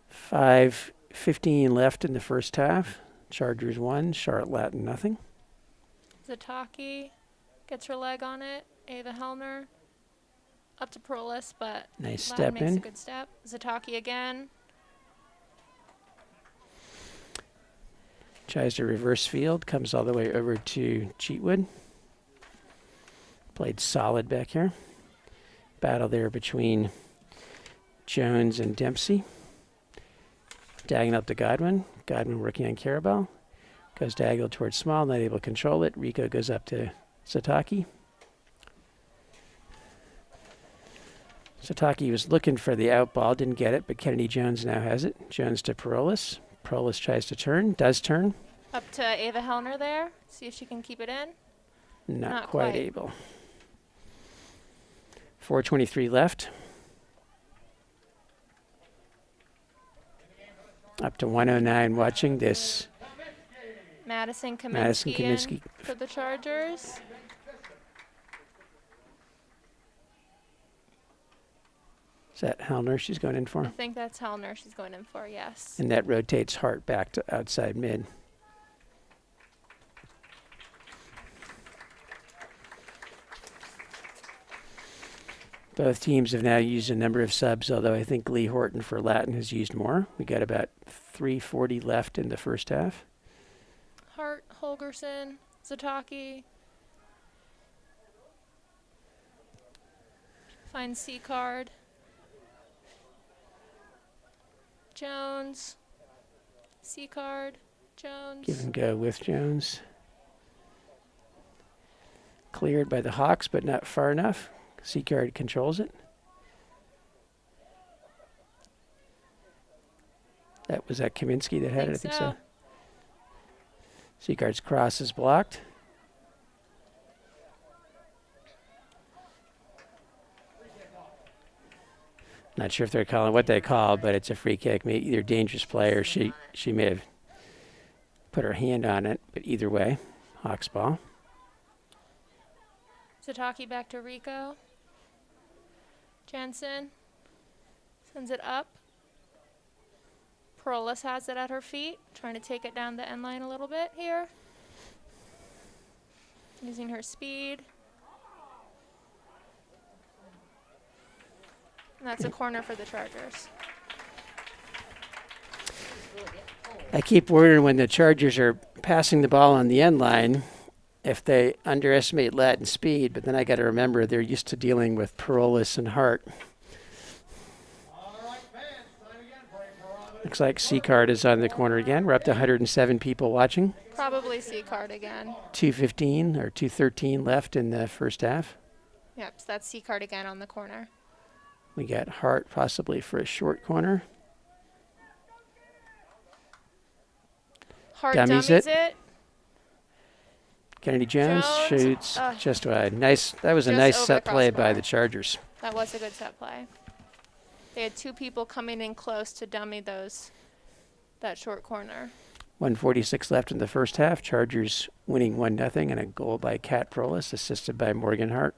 5:15 left in the first half. Chargers 1, Charlotte Latin nothing. Zataki gets her leg on it. Ava Hellner up to Prolis, but Nice Latin step makes a in. good step. Zataki again. Tries to reverse field, comes all the way over to Cheatwood. Played solid back here. Battle there between Jones and Dempsey. Diagonal up to Godwin. Godwin working on Carabao. Goes diagonal towards small, not able to control it. Rico goes up to Sataki. Sataki was looking for the out ball, didn't get it, but Kennedy Jones now has it. Jones to Parolis. Parolis tries to turn, does turn. Up to Ava Hellner there. See if she can keep it in. Not quite able. 4:23 left. Up to 109 watching this. Madison Kaminsky, Madison Kaminsky. in for the Chargers. Is that Hellner she's going in I for? think that's Hellner she's going in for, yes. And that rotates Hart back to outside mid. Both teams have now used a number of subs, although I think Lee Horton for Latin has used more. We got about 3:40 left in the first half. Hart, Holgerson, Zataki. Find C card. Jones. C card. Jones. Give and go with Jones. Cleared by the Hawks, but not far enough. Seacard controls it. That was Kaminsky that had it, I think so. Seacard's cross is blocked. Not sure if they're calling what they call, but it's a free kick. Either dangerous play or she may have put her hand on it, but either way, Hawks ball. Zataki back to Rico. Jensen sends it up. Parolis has it at her feet, trying to take it down the end line a little bit here. Using her speed. And that's a corner for the Chargers. I keep wondering when the Chargers are passing the ball on the end line if they underestimate Latin speed, but then I got to remember they're used to dealing with Parolis and Hart. Looks like C-Card is on the corner again. We're up to 107 people watching. Probably C-Card again. 2:15 or 2:13 left in the first half. Yep, so that's C-Card again on the corner. We got Hart possibly for a short corner. Hart Dummies dummies it. it. Kennedy Jones shoots just wide. Nice. That was a Just nice over set the play by crossbar. the Chargers. That was a good set play. They had two people coming in close to dummy that short corner. 1:46 left in the first half. Chargers winning 1-0 and a goal by Kat Prolis, assisted by Morgan Hart.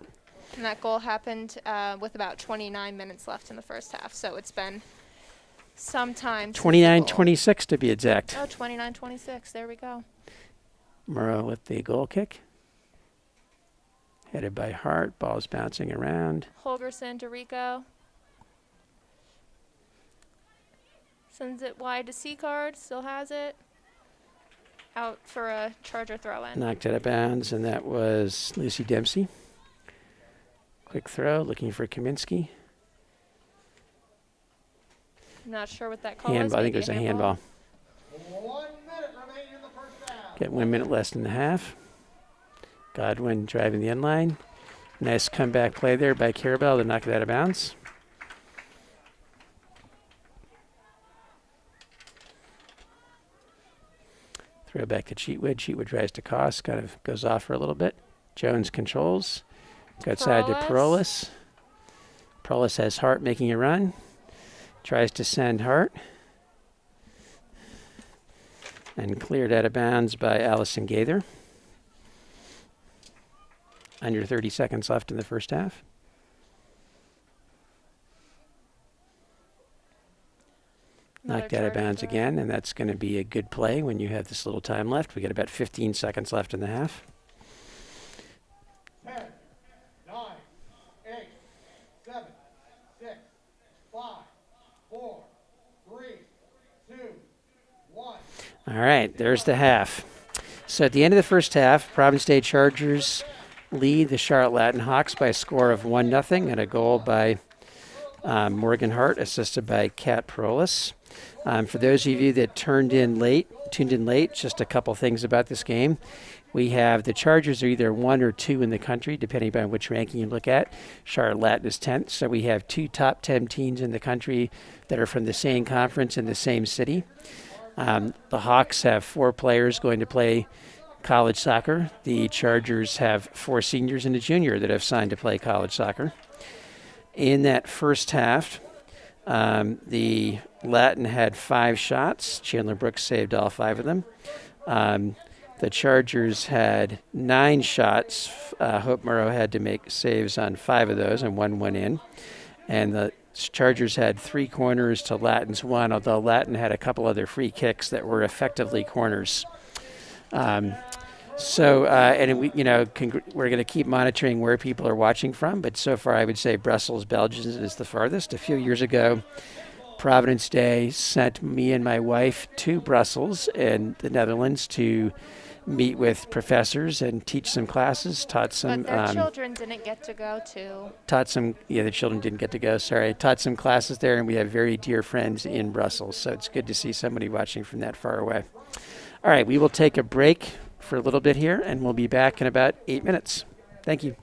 And that goal happened with about 29 minutes left in the first half. So it's been some time. 29-26 to be exact. Oh, 29-26. There we go. Murrow with the goal kick. Headed by Hart. Ball's bouncing around. Holgerson to Rico. Sends it wide to C-Card. Still has it. Out for a Charger throw-in. Knocked out of bounds, and that was Lucy Dempsey. Quick throw, looking for Kaminsky. Not sure what that call is. Handball. I think it Maybe was a handball. 1 minute remaining in the first half. Got 1 minute less in the half. Godwin driving the end line. Nice comeback play there by Carabell to knock it out of bounds. Throw back to Cheatwood. Cheatwood tries to cross, kind of goes off for a little bit. Jones controls. Got side to Parolis. Parolis has Hart making a run. Tries to send Hart. And cleared out of bounds by Allison Gaither. Under 30 seconds left in the first half. Knocked out of bounds again, and that's going to be a good play when you have this little time left. We got about 15 seconds left in the half. 10, 9, 8, 7, 6, 5, 4, 3, 2, 1. All right, there's the half. So at the end of the first half, Providence Day Chargers lead the Charlotte Latin Hawks by a score of 1-0 and a goal by Morgan Hart, assisted by Kat Parolis. For those of you that tuned in late, just a couple things about this game. We have the Chargers are either 1 or 2 in the country, depending on which ranking you look at. Charlotte is 10th, so we have 2 top 10 teams in the country that are from the same conference in the same city. The Hawks have 4 players going to play college soccer. The Chargers have 4 seniors and a junior that have signed to play college soccer. In that first half, the Latin had 5 shots. Chandler Brooks saved all 5 of them. The Chargers had 9 shots. Hope Murrow had to make saves on 5 of those, and 1 went in. And the Chargers had 3 corners to Latin's 1, although Latin had a couple other free kicks that were effectively corners. We're going to keep monitoring where people are watching from, but so far I would say Brussels, Belgium is the farthest. A few years ago, Providence Day sent me and my wife to Brussels in the Netherlands to meet with professors and teach some classes, taught some... But their children didn't get to go to. The children didn't get to go, sorry. Taught some classes there, and we have very dear friends in Brussels, so it's good to see somebody watching from that far away. All right, we will take a break for a little bit here, and we'll be back in about 8 minutes. Thank you.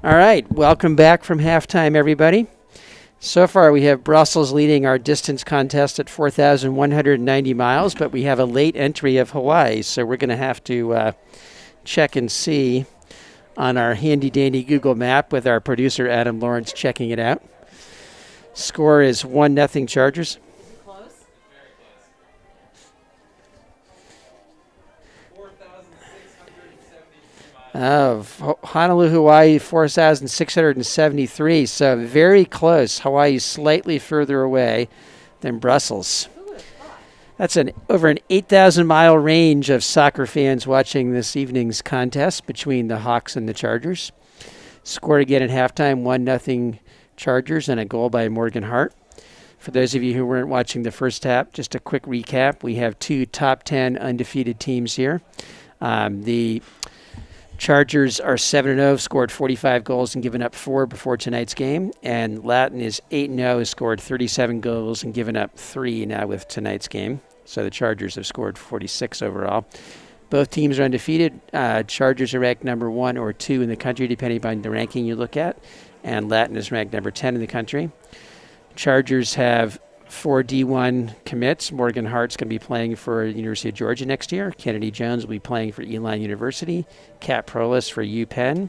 All right, welcome back from halftime, everybody. So far, we have Brussels leading our distance contest at 4,190 miles, but we have a late entry of Hawaii, so we're going to have to check and see on our handy-dandy Google map with our producer, Adam Lawrence, checking it out. Score is 1-0 Chargers. Close? Honolulu, Hawaii, 4,673. So very close. Hawaii slightly further away than Brussels. That's over an 8,000-mile range of soccer fans watching this evening's contest between the Hawks and the Chargers. Score again at halftime, 1-0 Chargers, and a goal by Morgan Hart. For those of you who weren't watching the first half, just a quick recap. We have two top 10 undefeated teams here. The Chargers are 7-0, scored 45 goals and given up 4 before tonight's game. And Latin is 8-0, has scored 37 goals and given up 3 now with tonight's game. So the Chargers have scored 46 overall. Both teams are undefeated. Chargers are ranked number 1 or 2 in the country, depending on the ranking you look at. And Latin is ranked number 10 in the country. Chargers have 4 D1 commits. Morgan Hart's going to be playing for the University of Georgia next year. Kennedy Jones will be playing for Elon University. Kat Prolis for UPenn.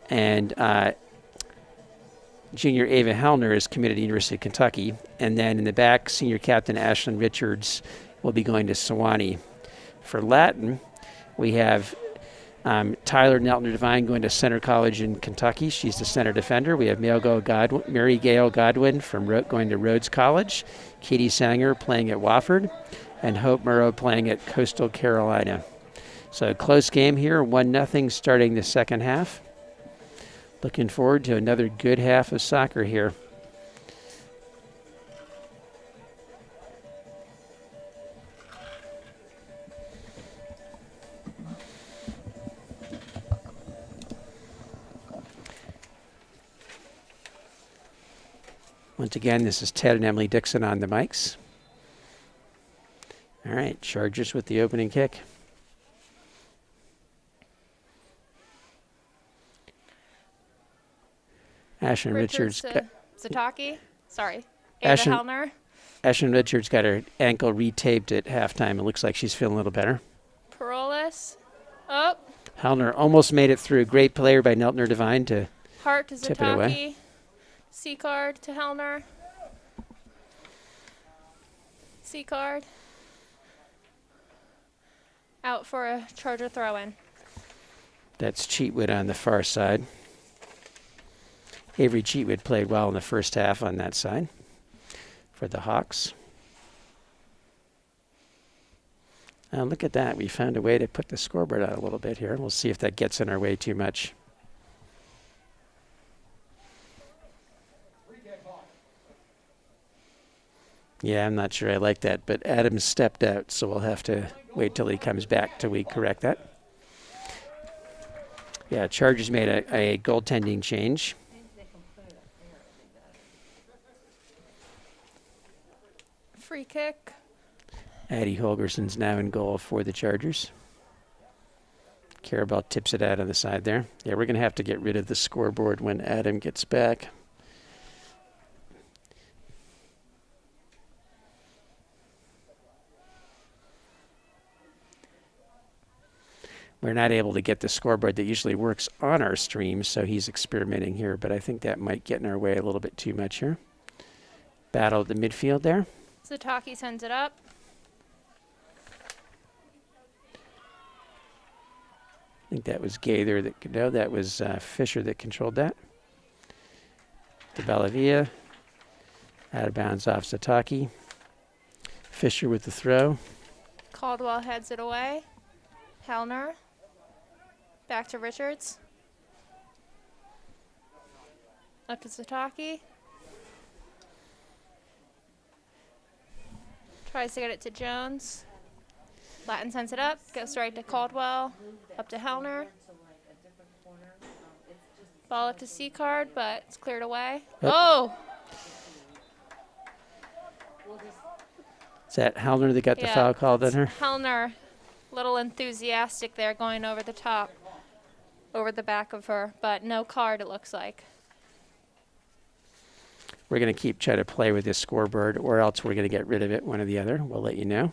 And junior Ava Hellner is committed to the University of Kentucky. And then in the back, senior captain Ashlyn Richards will be going to Sewanee. For Latin, we have Tyler Neltner-Devine going to Center College in Kentucky. She's the center defender. We have Mary Gail Godwin going to Rhodes College. Katie Sanger playing at Wofford. And Hope Murrow playing at Coastal Carolina. So a close game here, 1-0 starting the second half. Looking forward to another good half of soccer here. Once again, this is Ted and Emily Dixon on the mics. All right, Chargers with the opening kick. Ashlyn Richards. Zataki. Sorry. Ava Ashlyn, Hellner. Ashlyn Richards got her ankle retaped at halftime. It looks like she's feeling a little better. Parolis. Oh. Hellner almost made it through. Great player by Neltner-Devine to Hart to tip it away. Zataki. C-card to Hellner. C-card. Out for a Charger throw-in. That's Cheatwood on the far side. Avery Cheatwood played well in the first half on that side for the Hawks. Look at that. We found a way to put the scoreboard out a little bit here. We'll see if that gets in our way too much. Yeah, I'm not sure I like that, but Adams stepped out, so we'll have to wait till he comes back till we correct that. Yeah, Chargers made a goaltending change. Free kick. Addie Holgerson's now in goal for the Chargers. Carabell tips it out on the side there. Yeah, we're going to have to get rid of the scoreboard when Adam gets back. We're not able to get the scoreboard that usually works on our stream, so he's experimenting here, but I think that might get in our way a little bit too much here. Battle at the midfield there. Zataki sends it up. I think that was Gaither that was Fisher that controlled that. To Bellavia. Out of bounds off Zataki. Fisher with the throw. Caldwell heads it away. Hellner. Back to Richards. Up to Zataki. Tries to get it to Jones. Latin sends it up. Goes right to Caldwell. Up to Hellner. Ball up to C-card, but it's cleared away. Yep. Oh! Is that Hellner that got the foul called on her? Hellner. Little enthusiastic there going over the top. over the back of her, but no card, it looks like. We're going to try to play with this scoreboard, or else we're going to get rid of it, one or the other. We'll let you know.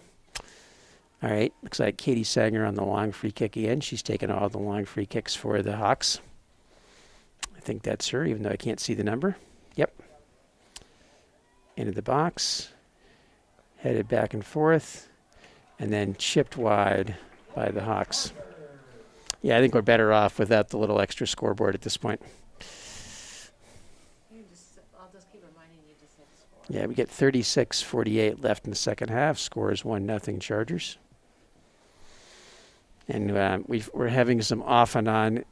All right, looks like Katie Sanger on the long free kick again. She's taken all the long free kicks for the Hawks. I think that's her, even though I can't see the number. Yep. Into the box. Headed back and forth. And then chipped wide by the Hawks. Yeah, I think we're better off without the little extra scoreboard at this point. I'll just keep reminding you to say the score. Yeah, we get 36-48 left in the second half. Score is 1-0 Chargers. And we're having some off and on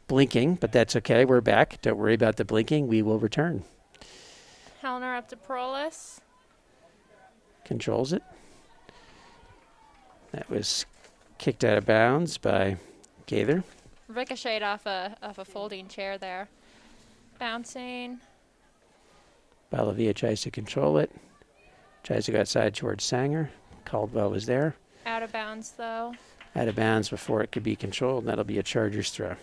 blinking, but that's okay. We're back. Don't worry about the blinking. We will return. Hellner up to Prolis. Controls it. That was kicked out of bounds by Gaither. Ricocheted off a folding chair there. Bouncing. Balavia tries to control it. Tries to go outside towards Sanger. Caldwell was there. Out of bounds, though. Out of bounds before it could be controlled, and that'll be a Chargers throw.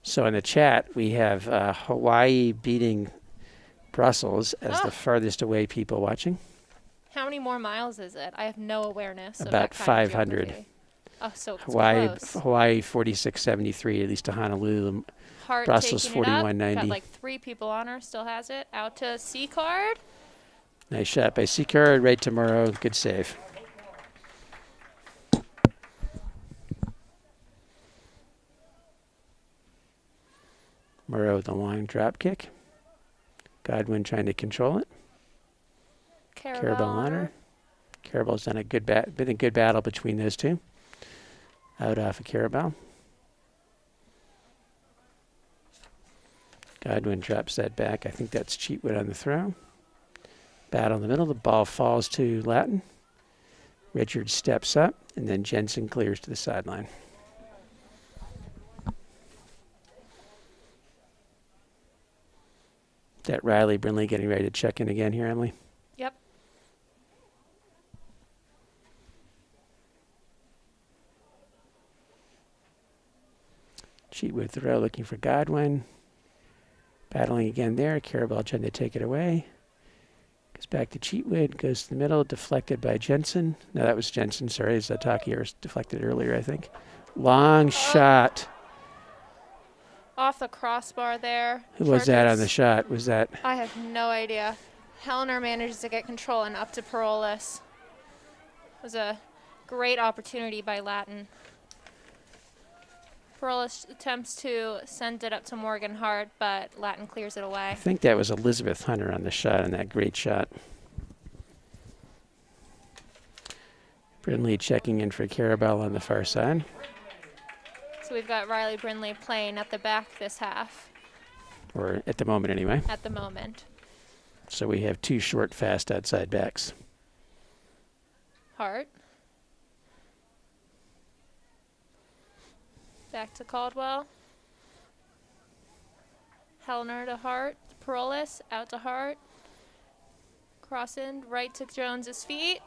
So in the chat, we have Hawaii beating Brussels as the farthest away people watching. How many more miles is it? I have no awareness. About of that kind of 500. geography. Oh, so it's close. Hawaii 46.73, at least to Honolulu. Hart Brussels taking it up. 41.90. Got like 3 people on her. Still has it. Out to C card. Nice shot by Seacard, right to Morrow. Good save. Morrow with a long drop kick. Godwin trying to control it. Carabell on her. Carabell's done been a good battle between those two. Out off of Carabell. Godwin drops that back. I think that's Cheatwood on the throw. Battle in the middle. The ball falls to Latin. Richards steps up, and then Jensen clears to the sideline. Is that Riley Brinley getting ready to check in again here, Emily? Yep. Cheatwood throw looking for Godwin. Battling again there. Carabell trying to take it away. Goes back to Cheatwood. Goes to the middle. Deflected by Jensen. No, that was Jensen. Sorry. Zataki was deflected earlier, I think. Long shot. Off the crossbar there. Who was that on Chargers. the shot? Was that? I have no idea. Hellner manages to get control and up to Parolis. It was a great opportunity by Latin. Parolis attempts to send it up to Morgan Hart, but Latin clears it away. I think that was Elizabeth Hunter on the shot, on that great shot. Brinley checking in for Carabell on the far side. So we've got Riley Brinley playing at the back this half Or at the moment, anyway. at the moment. So we have 2 short, fast outside backs. Hart. Back to Caldwell. Hellner to Hart. Parolis out to Hart. Cross in right to Jones's feet.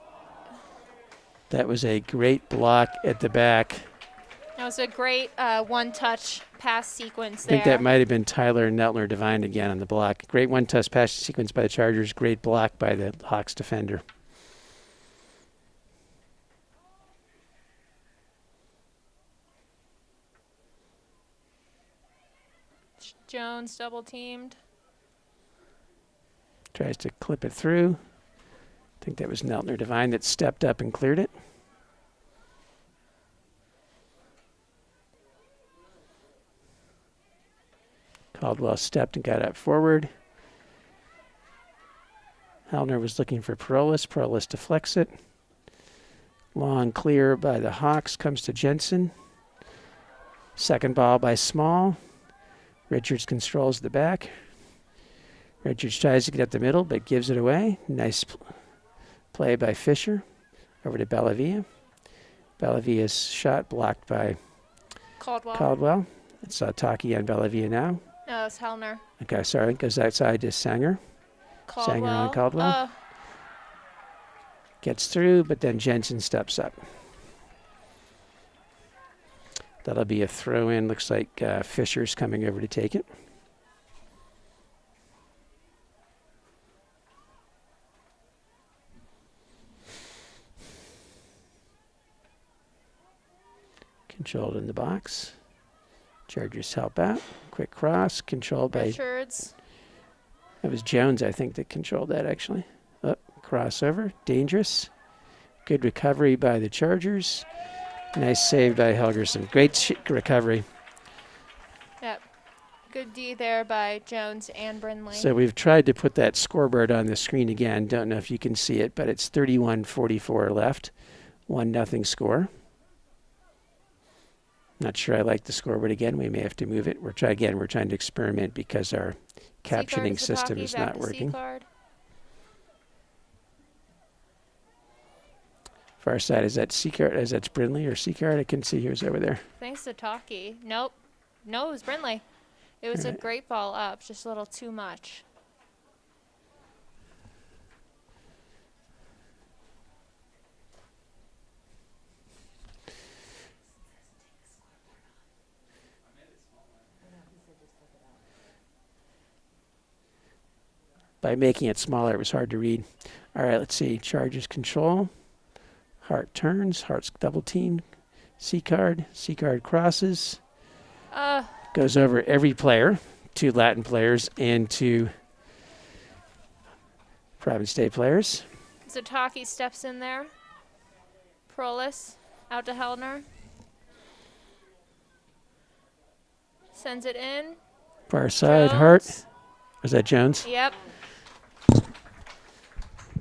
That was a great block at the back. That was a great one-touch pass sequence I there. think that might have been Tyler Neltner Divine again on the block. Great one-touch pass sequence by the Chargers. Great block by the Hawks defender. Jones double-teamed. Tries to clip it through. I think that was Neltner Divine that stepped up and cleared it. Caldwell stepped and got up forward. Hellner was looking for Parolis. Parolis deflects it. Long clear by the Hawks comes to Jensen. Second ball by Small. Richards controls the back. Richards tries to get up the middle, but gives it away. Nice play by Fisher. Over to Bellavia. Bellavia's shot blocked by Caldwell. It's Taki on Bellavia now. No, it's Hellner. Okay, sorry. Goes outside to Sanger. Sanger on Caldwell. Gets through, but then Jensen steps up. That'll be a throw in. Looks like Fisher's coming over to take it. Controlled in the box. Chargers help out. Quick cross. Controlled by... Richards. That was Jones, I think, that controlled that, actually. Up, crossover. Dangerous. Good recovery by the Chargers. Nice save by Helgerson. Great recovery. Yep. Good D there by Jones and Brindley. So we've tried to put that scoreboard on the screen again. Don't know if you can see it, but it's 31-44 left. 1-0 score. Not sure I like the scoreboard again. We may have to move it. We're trying to experiment because our captioning system is not working. Far side, is that C-card? Is that Brindley or C-card? I couldn't see who's over there. Thanks to Taki. Nope. No, it was Brindley. It was a great ball up, just a little too much. By making it smaller, it was hard to read. All right, let's see. Chargers control. Hart turns. Hart's double teamed. C-card. C-card crosses. Goes over every player. 2 Latin players and 2 Providence State players. Zataki steps in there. Prolis out to Hellner. Sends it in. Far side, Jones. Hart. Was that Jones? Yep.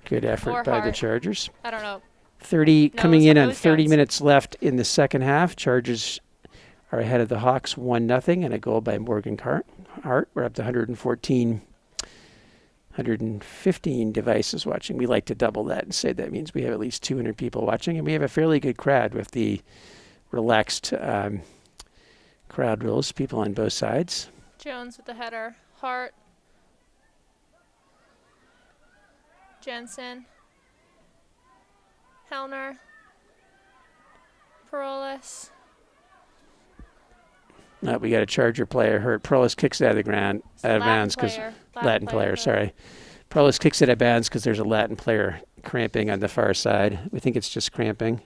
Good effort Or by the Hart. Chargers. I don't know. 30 No, coming it in on was 30 Jones. minutes left in the second half. Chargers are ahead of the Hawks 1-0 and a goal by Morgan Hart. We're up to 115 devices watching. We like to double that and say that means we have at least 200 people watching, and we have a fairly good crowd with the relaxed crowd rules, people on both sides. Jones with the header. Hart. Jensen. Hellner. Prolis. We got a Charger player hurt. Prolis kicks it out of bounds because Latin player. Sorry, Prolis kicks it out of bounds because there's a Latin player cramping on the far side. We think it's just cramping.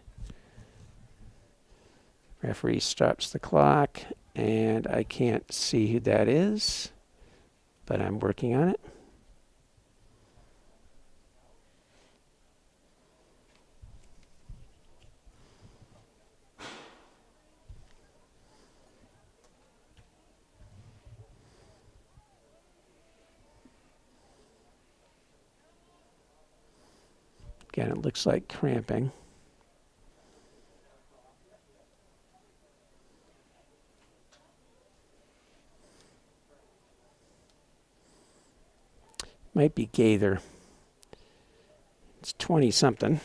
Referee stops the clock, and I can't see who that is, but I'm working on it. Again, it looks like cramping. Might be Gaither. It's 20-something.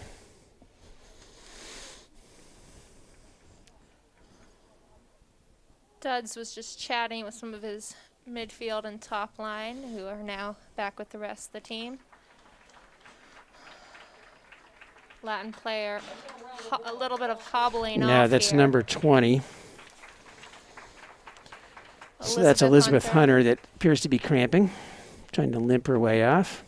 Duds was just chatting with some of his midfield and top line, who are now back with the rest of the team. Latin player, a little bit of hobbling off No, that's here. number 20. So that's Elizabeth Hunter that appears to be cramping, trying to limp her way off.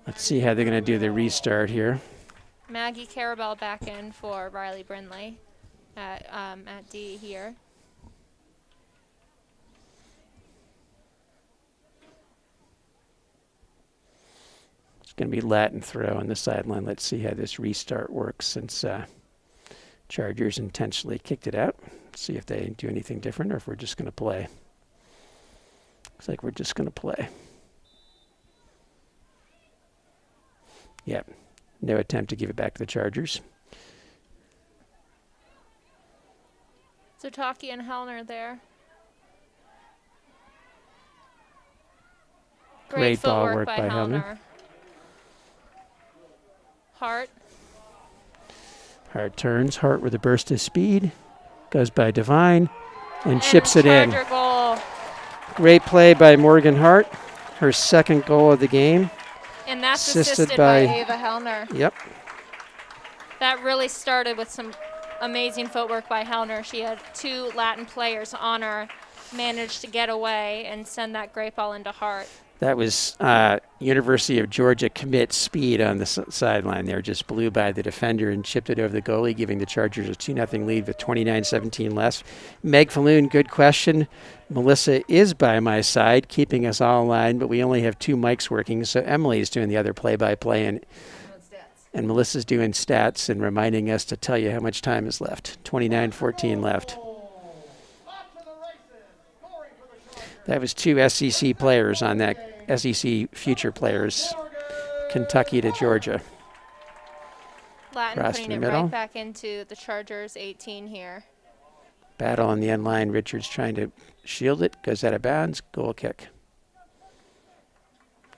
Let's see how they're going to do the restart here. Maggie Carabell back in for Riley Brindley at D here. It's going to be Latin throw on the sideline. Let's see how this restart works since Chargers intentionally kicked it out. See if they do anything different or if we're just going to play. Looks like we're just going to play. Yep. No attempt to give it back to the Chargers. Zataki and Hellner there. Great ball footwork work by Hellner. Hart. Hart turns. Hart with a burst of speed. Goes by Devine and chips it in. Charger goal. Great play by Morgan Hart. Her second goal of the game. And that's Assisted assisted by by- Ava Hellner. Yep. That really started with some amazing footwork by Hellner. She had 2 Latin players on her, managed to get away and send that great ball into Hart. That was University of Georgia commit speed on the sideline there. Just blew by the defender and chipped it over the goalie, giving the Chargers a 2-0 lead with 29-17 left. Meg Falloon, good question. Melissa is by my side, keeping us all in line, but we only have 2 mics working, so Emily's doing the other play-by-play, and Melissa's doing stats and reminding us to tell you how much time is left. 29-14 left. That was 2 SEC players on that, SEC future players, Kentucky to Georgia. Latin Across putting the it middle. right back into the Chargers 18 here. Battle on the end line. Richards trying to shield it. Goes out of bounds. Goal kick.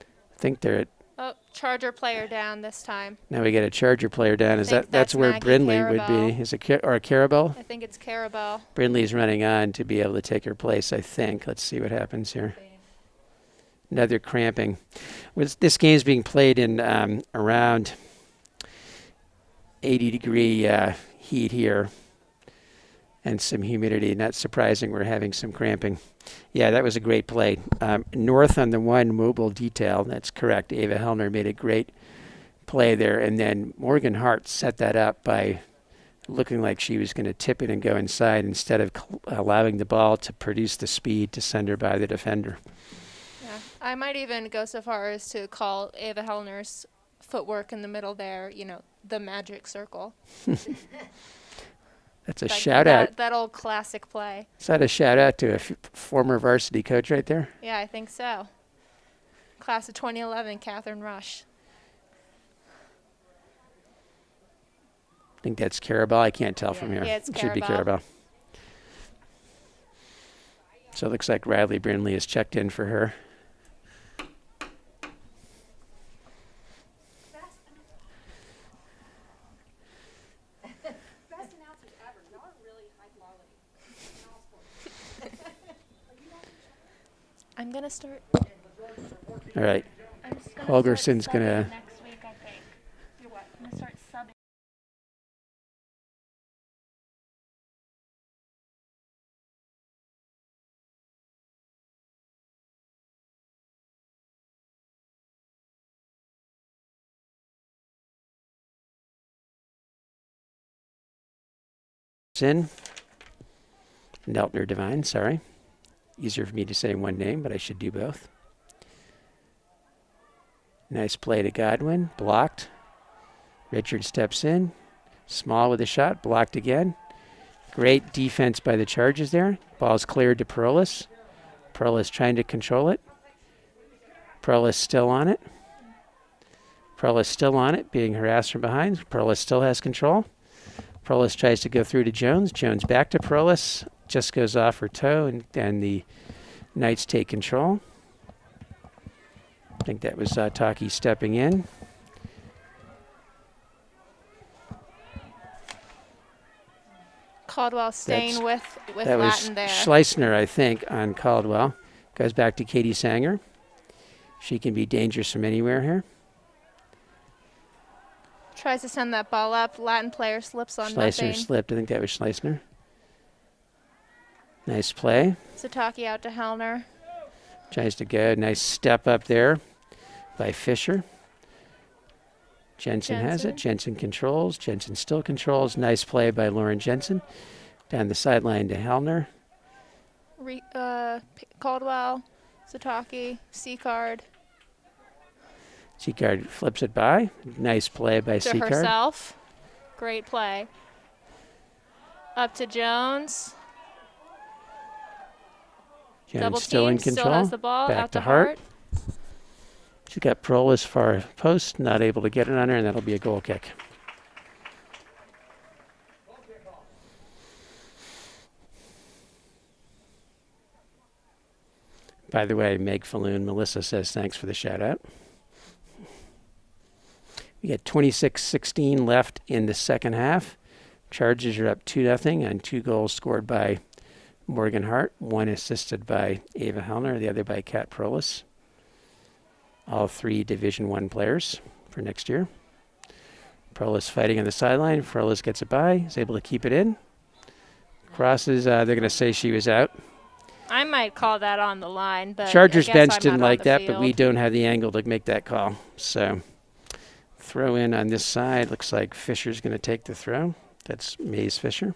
I think they're at. Oh, Charger player down this time. Now we get a Charger player down. Is think that's that's where Maggie Brindley would Carabell. be? Is it or Carabell? I think it's Carabell. Brindley's running on to be able to take her place, I think. Let's see what happens here. Another cramping. This game's being played in around 80-degree heat here and some humidity. Not surprising we're having some cramping. Yeah, that was a great play. North on the 1 mobile detail. That's correct. Ava Hellner made a great play there. And then Morgan Hart set that up by looking like she was going to tip it and go inside instead of allowing the ball to produce the speed to send her by the defender. Yeah, I might even go so far as to call Ava Hellner's footwork in the middle there, the magic circle. That's a shout out. That old classic play. Is that a shout out to a former varsity coach right there? Yeah, I think so. Class of 2011, Catherine Rush. I think that's Carabell. I can't tell from here. Yeah, it's It should be Carabell. Carabell. So it looks like Riley Brindley is checked in for her. I'm going to start. All right. I'm just gonna Holgerson's start gonna- subbing next week, I think. You're what? I'm going to start subbing. Sin. Neltner Divine, sorry. Easier for me to say one name, but I should do both. Nice play to Godwin. Blocked. Richard steps in. Small with a shot. Blocked again. Great defense by the Chargers there. Ball's cleared to Perolis. Perolis trying to control it. Perolis still on it. Perolis still on it, being harassed from behind. Perolis still has control. Perolis tries to go through to Jones. Jones back to Perolis. Just goes off her toe, and the Knights take control. I think that was Taki stepping in. Caldwell staying with That was Latin there. Schleissner, I think, on Caldwell. Goes back to Katie Sanger. She can be dangerous from anywhere here. Tries to send that ball up. Latin player slips on Schleissner nothing. slipped. I think that was Schleissner. Nice play. Sataki out to Hellner. Tries to go. Nice step up there by Fisher. Jensen has it. Jensen controls. Jensen still controls. Nice play by Lauren Jensen. Down the sideline to Hellner. Caldwell, Sataki, C-card. Seacard flips it by. Nice play by To Seacard. herself. Great play. Up to Jones. Double Jones still team, in control. still has the ball. Back out to to Hart. She's got Perolis far post, not able to get it on her, and that'll be a goal kick. By the way, Meg Falloon, Melissa says thanks for the shout out. We got 26-16 left in the second half. Chargers are up 2-0 on 2 goals scored by Morgan Hart, 1 assisted by Ava Hellner, the other by Kat Perolis. All 3 Division I players for next year. Prolis fighting on the sideline. Prolis gets it by. Is able to keep it in. Crosses. They're going to say she was out. I might call that on the line, but Chargers I guess bench I'm didn't not on like the that, but we field. don't have the angle to make that call. So throw in on this side. Looks like Fisher's going to take the throw. That's Maze Fisher.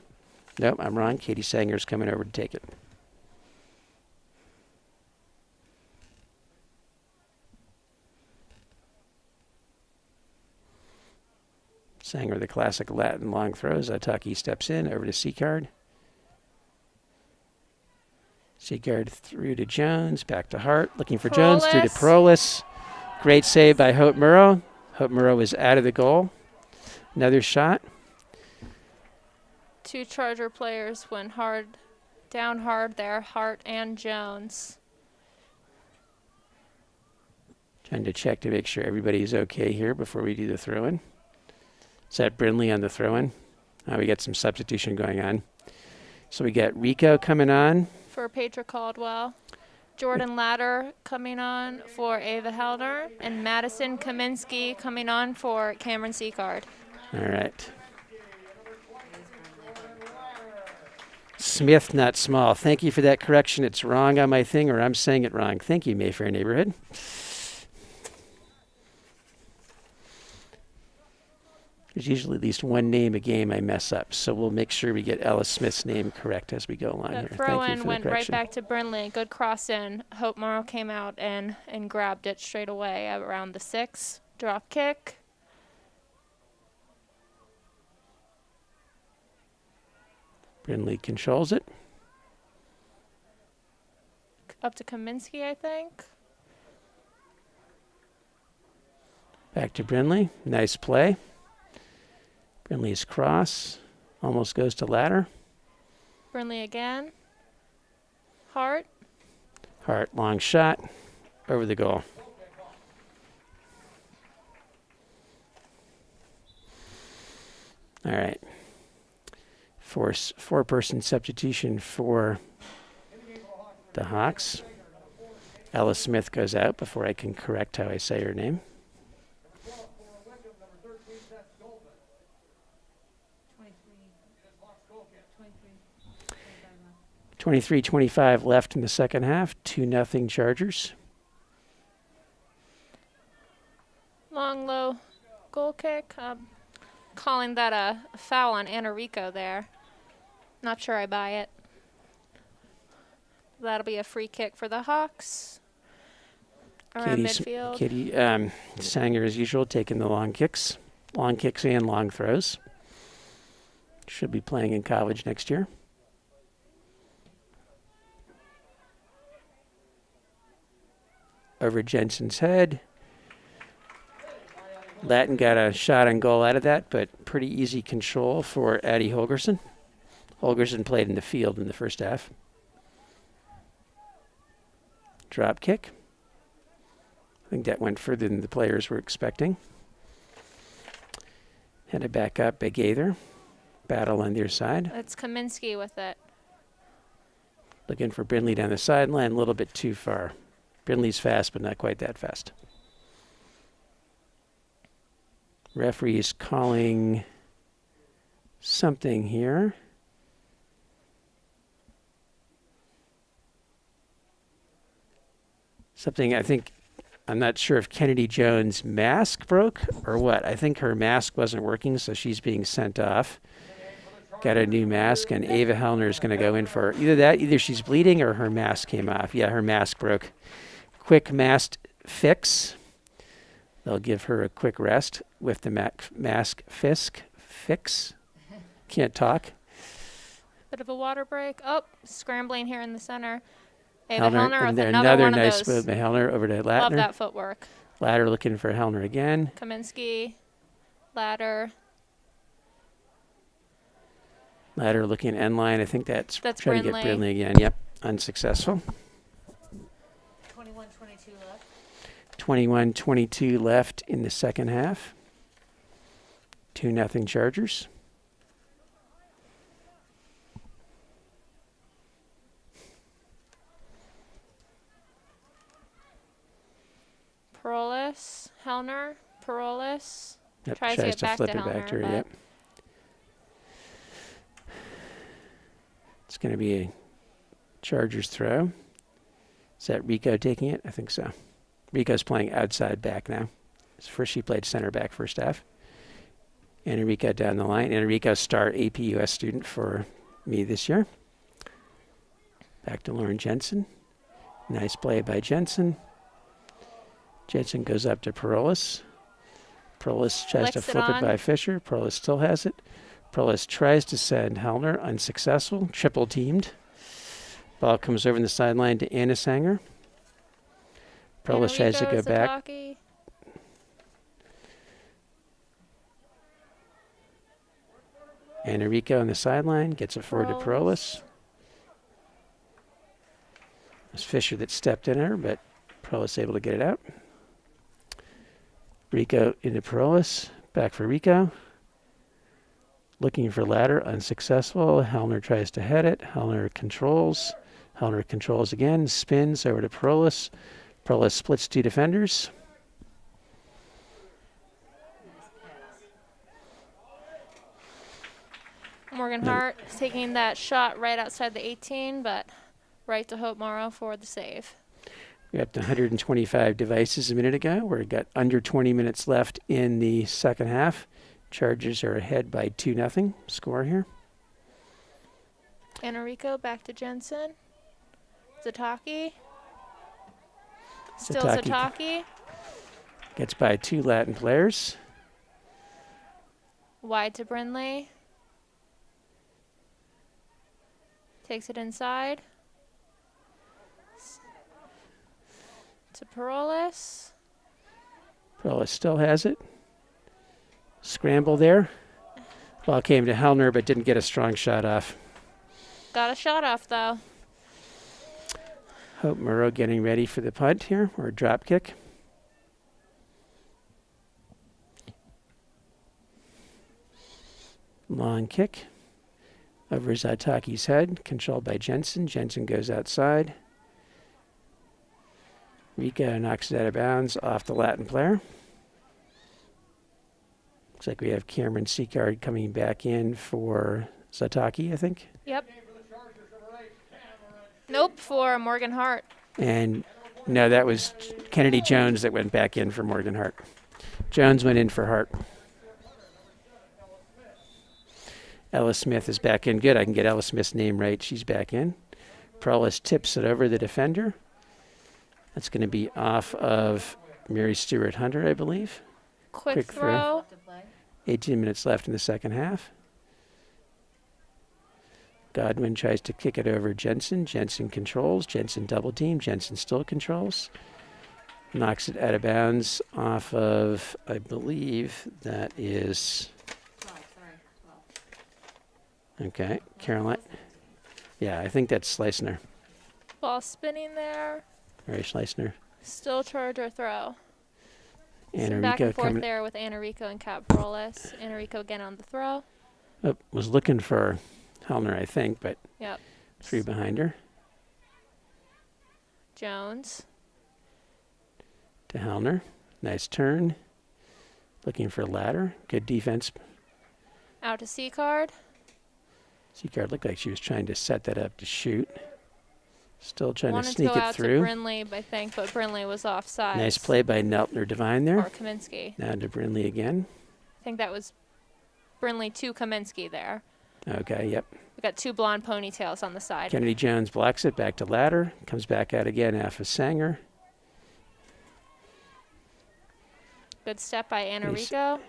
Nope, I'm wrong. Katie Sanger's coming over to take it. Sanger, the classic Latin long throws. Ataki steps in over to Seacard. Seacard through to Jones, back to Hart, looking for Jones, through to Prolis. Great save by Hope Murrow. Hope Murrow is out of the goal. Another shot. 2 Charger players went down hard there, Hart and Jones. Trying to check to make sure everybody's okay here before we do the throw-in. Is that Brindley on the throw-in? We got some substitution going on. So we got Rico coming on. For Petra Caldwell. Jordan Latter coming on for Ava Helder. And Madison Kaminsky coming on for Cameron Seacard. All right. Smith, not small. Thank you for that correction. It's wrong on my thing, or I'm saying it wrong. Thank you, Mayfair Neighborhood. There's usually at least one name a game I mess up, so we'll make sure we get Ellis Smith's name correct as we go along here. That throw-in went right correction. back to Brindley. Good cross in. Hope Morrow came out and grabbed it straight away around the 6. Drop kick. Brindley controls it. Up to Kaminsky, I think. Back to Brindley. Nice play. Brindley's cross almost goes to Ladder. Brindley again. Hart. Hart, long shot over the goal. All right. Four-person substitution for the Hawks. Ellis Smith goes out before I can correct how I say her name. 23-25 left in the second half. 2-0 Chargers. Long, low goal kick. Calling that a foul on Anarico there. Not sure I buy it. That'll be a free kick for the Hawks. Around midfield. Katie Sanger, as usual, taking the long kicks and long throws. Should be playing in college next year. Over Jensen's head. Latin got a shot on goal out of that, but pretty easy control for Addie Holgerson. Holgerson played in the field in the first half. Drop kick. I think that went further than the players were expecting. Headed back up by Gaither. Battle on their side. It's Kaminsky with it. Looking for Brindley down the sideline, a little bit too far. Brindley's fast, but not quite that fast. Referee is calling something here. Something, I think, I'm not sure if Kennedy Jones' mask broke or what. I think her mask wasn't working, so she's being sent off. Got a new mask, and Ava Hellner is going to go in for either she's bleeding or her mask came off. Yeah, her mask broke. Quick mask fix. They'll give her a quick rest with the mask fix. Can't talk. Bit of a water break. Oh, scrambling here in the center. Ava Hellner and with there, another one nice of those. move by Hellner over to Latner. Love that footwork. Ladder looking for Hellner again. Kaminsky, Ladder. Ladder looking end line. I think that's trying to get Brindley. Brindley again. Yep, unsuccessful. 21-22 left. 21-22 left in the second half. 2-0 Chargers. Parolis, Hellner, Parolis. Yep, Tries to get back flip to it back to her. Helmer, Yep. It's going to be a Chargers throw. Is that Rico taking it? I think so. Rico's playing outside back now. First she played center back first half. Enrico down the line. Enrico, star AP US student for me this year. Back to Lauren Jensen. Nice play by Jensen. Jensen goes up to Perolis. Perolis tries to Flicks it flip it on. by Fisher. Perolis still has it. Perolis tries to send Hellner, unsuccessful, triple teamed. Ball comes over in the sideline to Anna Sanger. Perolis tries to go back. Zataki. Enrico on the sideline gets it forward to Perolis. It was Fisher that stepped in her, but Perolis able to get it out. Rico into Perolis. Back for Rico. Looking for ladder, unsuccessful. Hellner tries to head it. Hellner controls. Hellner controls again. Spins over to Perolis. Perolis splits two defenders. Morgan Hart is taking that shot right outside the 18, but right to Hope Morrow for the save. We up to 125 devices a minute ago. We've got under 20 minutes left in the second half. Chargers are ahead by 2-0 score here. Enrico back to Jensen. Zataki. Still Zataki Zataki. gets by two Latin players. Wide to Brindley. Takes it inside. To Perolis. Perolis still has it. Scramble there. Ball came to Hellner, but didn't get a strong shot off. Got a shot off, though. Hope Murrow getting ready for the punt here, or drop kick. Long kick. Over Zataki's head, controlled by Jensen. Jensen goes outside. Rico knocks it out of bounds off the Latin player. Looks like we have Cameron Seacard coming back in for Zataki, I think. Yep. Nope, for Morgan Hart. And no, that was Kennedy Jones that went back in for Morgan Hart. Jones went in for Hart. Ella Smith is back in. Good, I can get Ella Smith's name right. She's back in. Perolis tips it over the defender. That's going to be off of Mary Stewart Hunter, I believe. Quick throw. 18 minutes left in the second half. Godwin tries to kick it over Jensen. Jensen controls. Jensen double team. Jensen still controls. Knocks it out of bounds off of, I believe that is... Okay, Caroline. Yeah, I think that's Schleissner. Ball spinning there. Mary Schleissner. Still Charger throw. Enrico Back and forth coming. there with Enrico and Cap Perolis. Enrico again on the throw. Oh, was looking for Hellner, I think, but Yep. three behind her. Jones. To Hellner. Nice turn. Looking for ladder. Good defense. Out to C-Card. Seacard looked like she was trying to set that up to shoot. Still trying Wanted to sneak to go it out through. to Brindley, I think, but Brindley was offside. Nice play by Neltner Devine there. Or Kaminsky. Now to Brindley again. I think that was Brindley to Kaminsky there. Okay, yep. We got two blonde ponytails on the side. Kennedy Jones blocks it back to ladder. Comes back out again after Sanger. Good step by Enrico.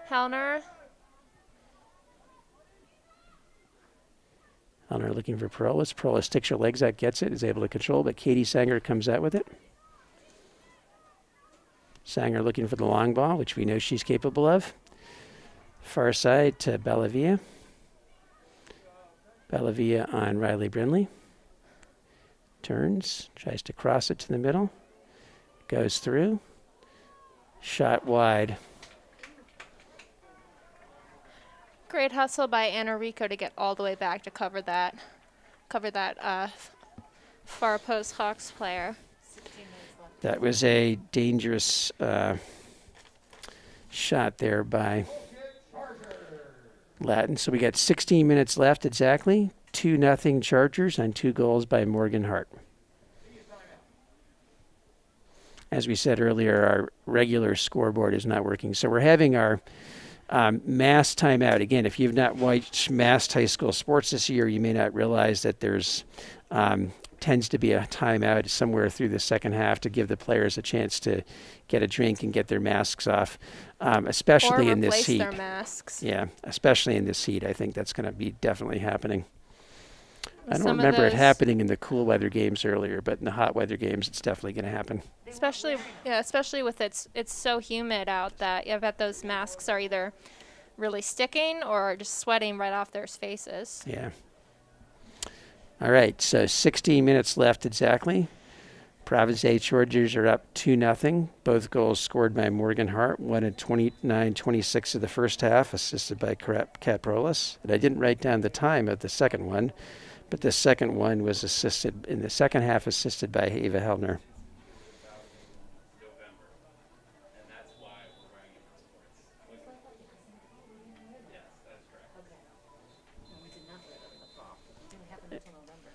Hellner. Hellner looking for Perolis. Perolis sticks her legs out, gets it, is able to control, but Katie Sanger comes out with it. Sanger looking for the long ball, which we know she's capable of. Far side to Bellavia. Bellavia on Riley Brindley. Turns, tries to cross it to the middle. Goes through. Shot wide. Great hustle by Enrico to get all the way back to cover that far post Hawks player. That was a dangerous shot there by Latin. So we got 16 minutes left exactly. 2-0 Chargers on 2 goals by Morgan Hart. As we said earlier, our regular scoreboard is not working. So we're having our mass timeout. Again, if you've not watched mass high school sports this year, you may not realize that there's tends to be a timeout somewhere through the second half to give the players a chance to get a drink and get their masks off, especially in this heat. Or replace their masks. Yeah, especially in this heat. I think that's going to be definitely happening. I don't Some of remember it those- happening in the cool weather games earlier, but in the hot weather games, it's definitely going to happen. Especially with it's so humid out that I bet those masks are either really sticking or just sweating right off their faces. Yeah. All right, so 16 minutes left exactly. Providence Chargers are up 2-0. Both goals scored by Morgan Hart, one at 29-26 of the first half, assisted by Caprolis. And I didn't write down the time of the second one, but the second one was assisted in the second half, assisted by Ava Hellner. No, we did not do it in the fall. It didn't happen until November.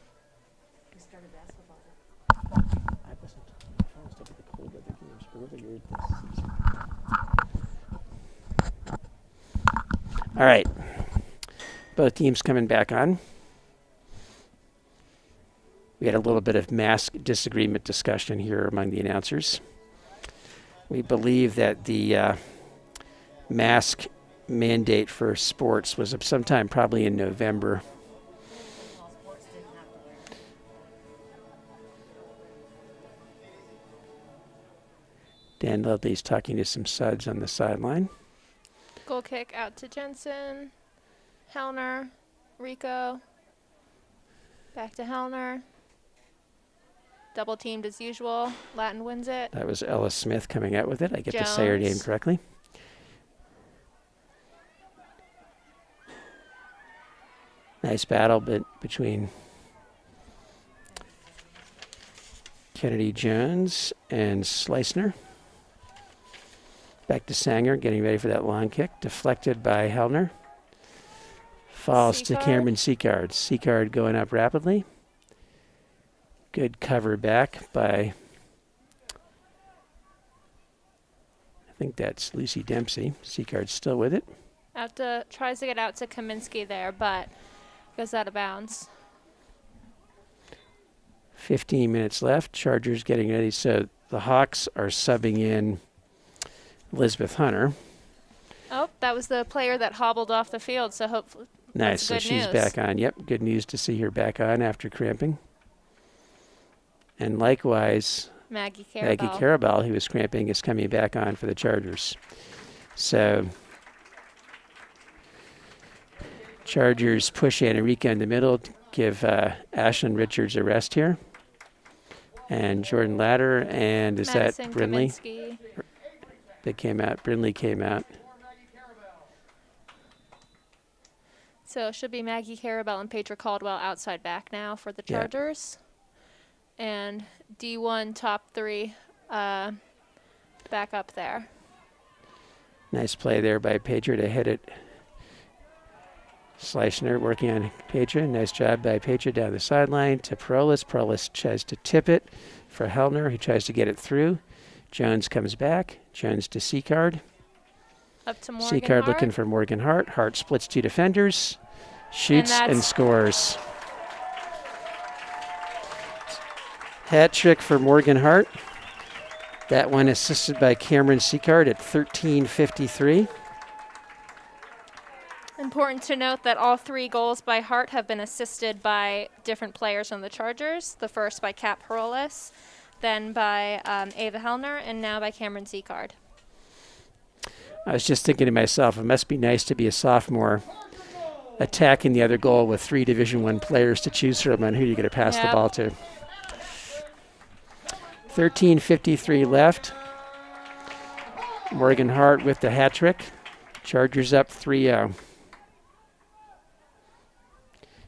We started basketball. I wasn't at the cold weather games, but earlier this season. All right. Both teams coming back on. We had a little bit of mask disagreement discussion here among the announcers. We believe that the mask mandate for sports was sometime probably in November. All sports didn't have to wear it. Dan Ludley's talking to some suds on the sideline. Goal kick out to Jensen, Hellner, Rico, back to Hellner. Double teamed as usual. Latin wins it. That was Ella Smith coming out with it. I get to say her name Jones. correctly. Nice battle between Kennedy Jones and Slicener. Back to Sanger, getting ready for that long kick. Deflected by Hellner. Falls to Seacard. Cameron Seacard. Seacard going up rapidly. Good cover back by, I think that's Lucy Dempsey. Seacard's still with it. Tries to get out to Kaminsky there, but goes out of bounds. 15 minutes left. Chargers getting ready. So the Hawks are subbing in Elizabeth Hunter. Oh, that was the player that hobbled off the field, so hopefully Nice. So good she's news. back on. Yep. Good news to see her back on after cramping. And likewise, Maggie Maggie Carabell, who was cramping, is coming back on for the Chargers. So Chargers push Anarika in the middle, give Ashlyn Richards a rest here. And Jordan Latter, and is Madison that Brindley Kaminsky. that came out? Brindley came out. So it should be Maggie Carabell and Petra Caldwell outside back now for the Yeah. Chargers. And D1 top 3 back up there. Nice play there by Pedro to hit it. Schleichner working on Pedro. Nice job by Pedro down the sideline to Perolis. Perolis tries to tip it for Hellner, who tries to get it through. Jones comes back. Jones to Seacard. Up to Morgan Seacard Hart. looking for Morgan Hart. Hart splits 2 defenders. Shoots and that's- scores. Hat trick for Morgan Hart. That one assisted by Cameron Seacard at 13:53. Important to note that all 3 goals by Hart have been assisted by different players on the Chargers. The first by Kat Perolis, then by Ava Hellner, and now by Cameron Seacard. I was just thinking to myself, it must be nice to be a sophomore attacking the other goal with 3 Division I players to choose from on who you're going to pass the Yep. ball to. 13:53 left. Morgan Hart with the hat trick. Chargers up 3-0.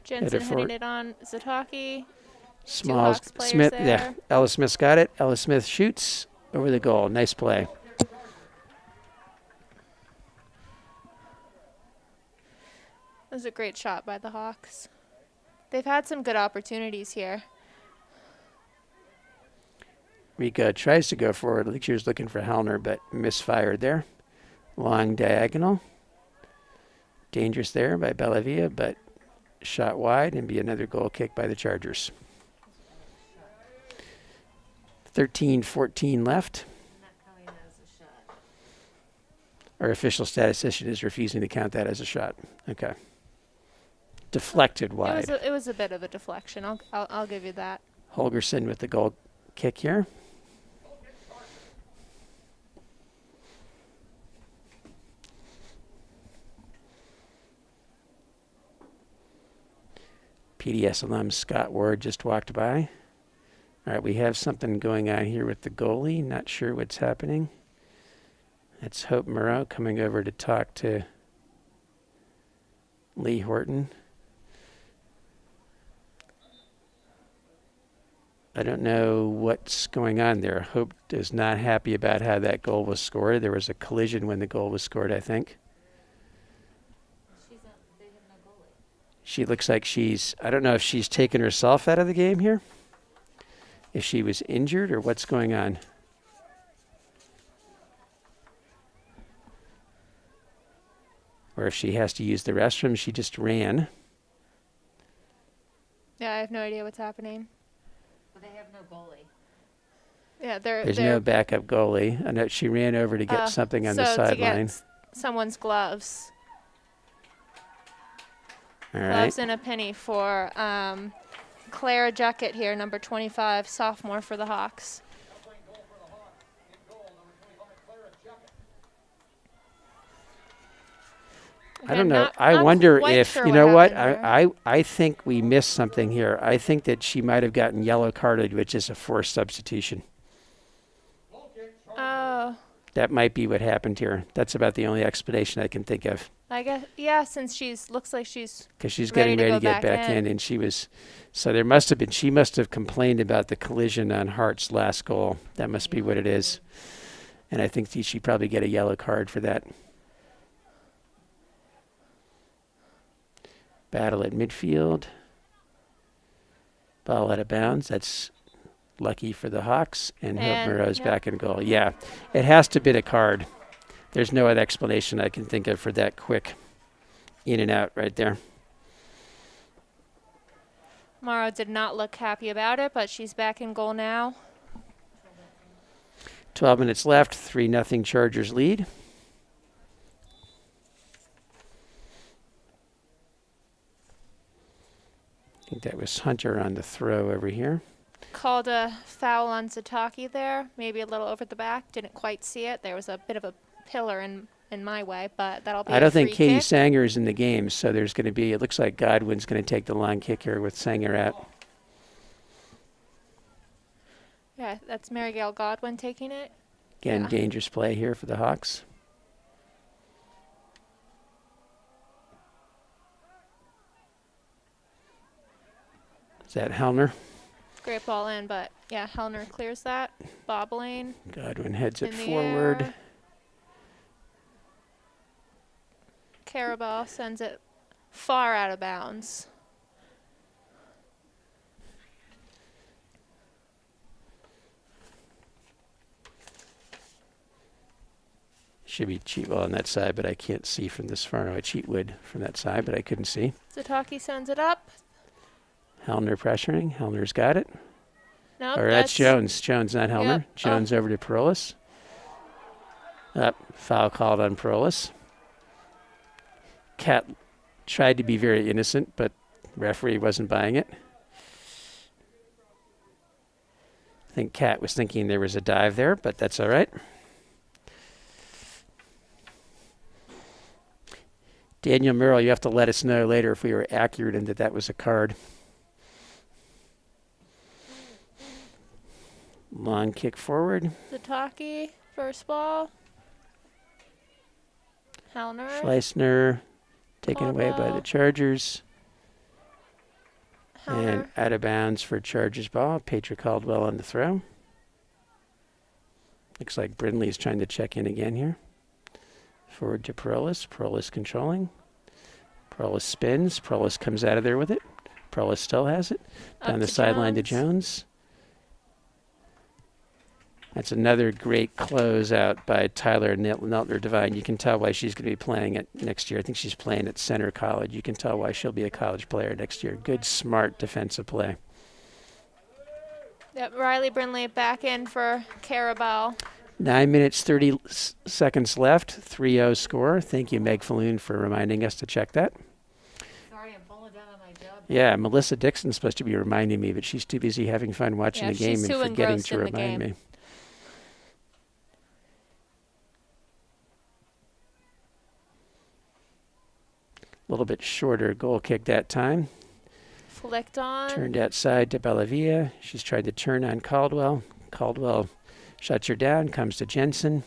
Jensen for- hitting it on Zataki. Smalls, Hawks players Smith, there. yeah. Ella Smith's got it. Ella Smith shoots over the goal. Nice play. That was a great shot by the Hawks. They've had some good opportunities here. Rico tries to go forward. I think she was looking for Hellner, but misfired there. Long diagonal. Dangerous there by Bellavia, but shot wide and be another goal kick by the Chargers. 13-14 left. I'm not counting that as a shot. Our official statistician is refusing to count that as a shot. Okay. Deflected wide. It was a bit of a deflection. I'll give you that. Holgerson with the goal kick here. PDS alum Scott Ward just walked by. All right, we have something going on here with the goalie. Not sure what's happening. That's Hope Moreau coming over to talk to Lee Horton. I don't know what's going on there. Hope is not happy about how that goal was scored. There was a collision when the goal was scored, I think. They have no goalie. She looks like I don't know if she's taken herself out of the game here, if she was injured or what's going on. Or if she has to use the restroom. She just ran. Yeah, I have no idea what's happening. But they have no goalie. Yeah, There's no backup goalie. I know she ran over to get something on the sideline. To get someone's gloves. All right. Gloves and a penny for Claire Jacket here, number 25, sophomore for the Hawks. I don't know. Not I wonder quite if, sure you know what? happened I think we missed something here. I think that she might have gotten yellow carded, which is a forced substitution. Oh, That might be what happened here. That's about the only explanation I can think of. I guess, yeah, since looks like she's Because she's ready getting to ready go to get back in, and she was, so there must have been, she must have complained about the collision on Hart's last goal. That must be what it is. And I think she probably get a yellow card for that. Battle at midfield. Ball out of bounds. That's lucky for the Hawks. And Hope Moreau's back in goal. Yeah, it has to be a card. There's no other explanation I can think of for that quick in and out right there. Morrow did not look happy about it, but she's back in goal now. 12 minutes left. 3-0 Chargers lead. I think that was Hunter on the throw over here. Called a foul on Zataki there, maybe a little over the back. Didn't quite see it. There was a bit of a pillar in my way, but that'll be I don't a free think Katie kick. Sanger is in the game, so there's going to be, it looks like Godwin's going to take the long kick here with Sanger out. Yeah, that's Marigale Godwin taking it. Again, Yeah. dangerous play here for the Hawks. Is that Hellner? Great ball in, but yeah, Hellner clears that. Bobbling. Godwin heads it In the forward. air. Carabao sends it far out of bounds. Should be Cheatwell on that side, but I can't see from this far. No, Cheatwood from that side, but I couldn't see. Zataki sends it up. Hellner pressuring. Hellner's got it. Nope, Or that's Jones. Jones, not Hellner. Yep. Jones over to Perolis. Up. Foul called on Perolis. Cat tried to be very innocent, but referee wasn't buying it. I think Cat was thinking there was a dive there, but that's all right. Daniel Merrill, you have to let us know later if we were accurate in that that was a card. Long kick forward. Zataki, first ball. Hellner. Schleissner taken away by the Caldwell. Chargers. Hellner. And out of bounds for Chargers ball. Petra Caldwell on the throw. Looks like Brindley's trying to check in again here. Forward to Perolis. Perolis controlling. Prolis spins. Prolis comes out of there with it. Prolis still has it. Down Up the to sideline to Jones. Jones. That's another great closeout by Tyler Neltner Devine. You can tell why she's going to be playing it next year. I think she's playing at Center College. You can tell why she'll be a college player next year. Good, smart defensive play. Yep, Riley Brindley back in for Carabao. 9 minutes, 30 seconds left. 3-0 score. Thank you, Meg Falloon, for reminding us to check that. Sorry, I'm falling down on my job. Yeah, Melissa Dixon's supposed to be reminding me, but she's too busy having fun watching Yeah, the game she's and too forgetting engrossed to in the remind game. me. A little bit shorter goal kick that time. Flicked on. Turned outside to Bellavia. She's tried to turn on Caldwell. Caldwell shuts her down, comes to Jensen.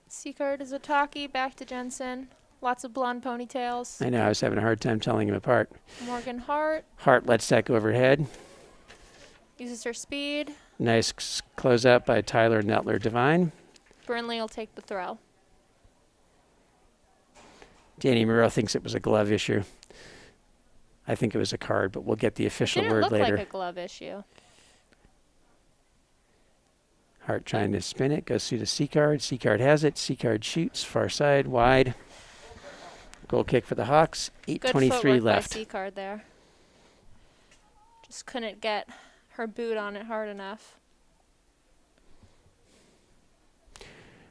Seacard is a talkie. Back to Jensen. Lots of blonde ponytails. I know, I was having a hard time telling them apart. Morgan Hart Hart lets that go overhead. uses her speed. Nice closeout by Tyler Neltner Devine. Brindley will take the throw. Danny Moreau thinks it was a glove issue. I think it was a card, but we'll get the official Didn't word look later. like a glove issue. Hart trying to spin it, goes through to Seacard. Seacard has it. Seacard shoots, far side, wide. Goal kick for the Hawks. Good 8:23 footwork left. by Seacard there. Just couldn't get her boot on it hard enough.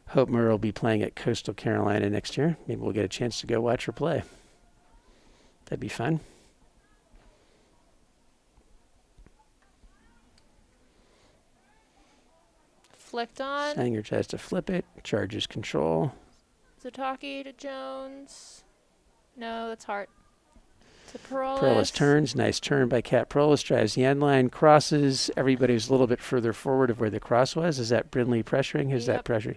Hope Murray will be playing at Coastal Carolina next year. Maybe we'll get a chance to go watch her play. That'd be fun. Flicked on. Sanger tries to flip it. Chargers control. Zataki to Jones. No, that's Hart. To Perolis. Perolis turns. Nice turn by Kat Perolis. Drives the end line. Crosses. Everybody was a little bit further forward of where the cross was. Is that Brindley pressuring? Who's that Yep. pressuring?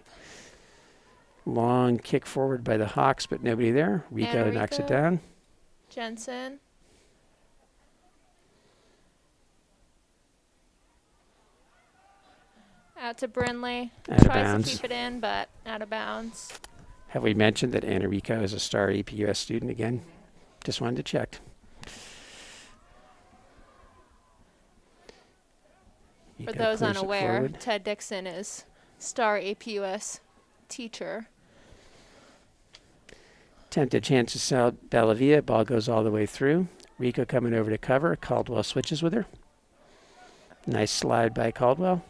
Long kick forward by the Hawks, but nobody there. Rico knocks it down. Jensen. Out to Brindley. Out of Tries bounds. to keep it in, but out of bounds. Have we mentioned that Anna Rico is a star APUS student again? Just wanted to check. For Rico those clears it unaware, forward. Ted Dixon is star APUS teacher. Tempted chance to sell Bellavia. Ball goes all the way through. Rico coming over to cover. Caldwell switches with her. Nice slide by Caldwell.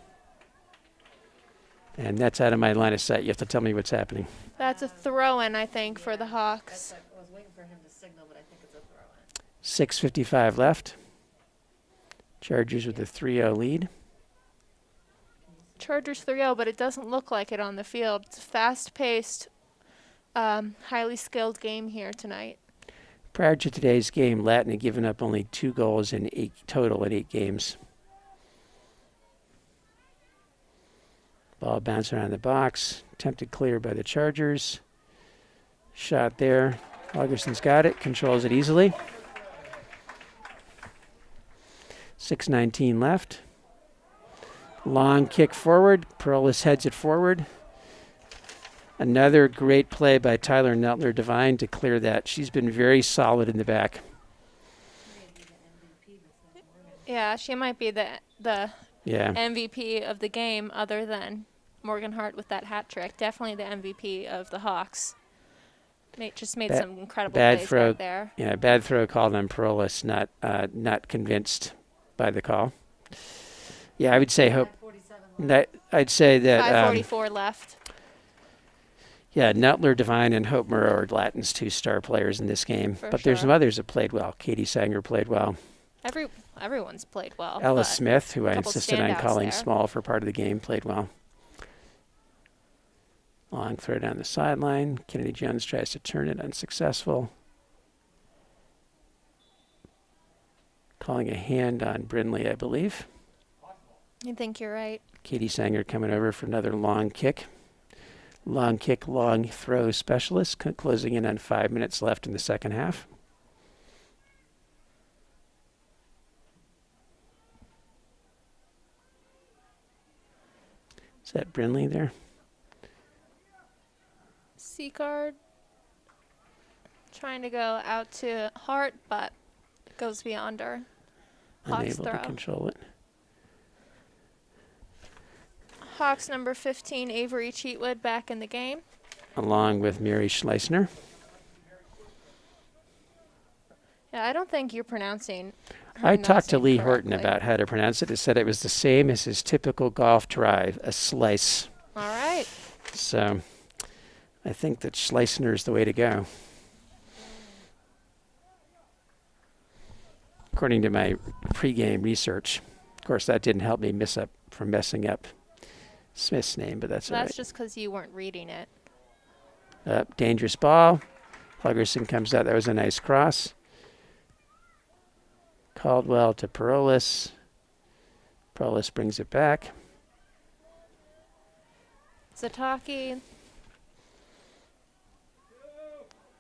And that's out of my line of sight. You have to tell me what's happening. That's a throw-in, I think, for the Hawks. I was waiting for him to signal, but I think it's a throw-in. 6:55 left. Chargers with a 3-0 lead. Chargers 3-0, but it doesn't look like it on the field. It's a fast-paced, highly skilled game here tonight. Prior to today's game, Latin had given up only 2 goals in 8 total in 8 games. Ball bounced around the box. Tempted clear by the Chargers. Shot there. Augerson's got it. Controls it easily. 6:19 left. Long kick forward. Perolis heads it forward. Another great play by Tyler Neltner Devine to clear that. She's been very solid in the back. Yeah, she might be the Yeah. MVP of the game other than Morgan Hart with that hat trick. Definitely the MVP of the Hawks. Just made some incredible bad plays throw. back there. Yeah, bad throw called on Perolis. Not convinced by the call. Yeah, I would say hope. 47 That I'd say that. 5:44 left. Yeah, Neltner Devine and Hope Murrow are Latin's 2 star players in this game. For But there's sure. some others that played well. Katie Sanger played well. Everyone's played well. Ella but Smith, who I couple insisted on standouts calling there. small for part of the game, played well. Long throw down the sideline. Kennedy Jones tries to turn it, unsuccessful. Calling a hand on Brindley, I believe. I think you're right. Katie Sanger coming over for another long kick. Long kick, long throw specialist, closing in on 5 minutes left in the second half. Is that Brindley there? Seacard Trying to go out to Hart, but it goes beyond her. Hawks Unable throw. to control it. Hawks number 15, Avery Cheatwood, back in the game. Along with Mary Schleissner. Yeah, I don't think you're pronouncing her I talked to name Lee Horton correctly. about how to pronounce it. He said it was the same as his typical golf drive, a slice. All right. So I think that Schleissner is the way to go. According to my pregame research. Of course, that didn't help me from messing up Smith's name, but that's all right. That's just because you weren't reading it. Dangerous ball. Huggerson comes out. That was a nice cross. Caldwell to Perolis. Perolis brings it back. Zataki.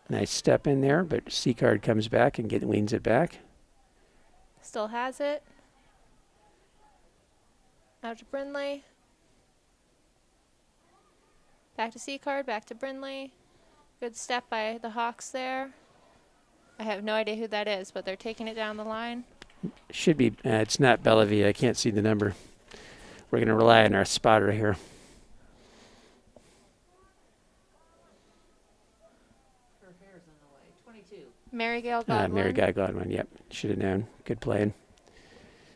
Nice step in there, but Seacard comes back and leans it back. Still has it. Out to Brindley. Back to Seacard, back to Brindley. Good step by the Hawks there. I have no idea who that is, but they're taking it down the line. Should be, it's not Bellevue. I can't see the number. We're going to rely on our spotter here. Her hair's on the way. 22. Mary Gail Godwin. Mary Guy Godwin, yep. Should have known. Good playing.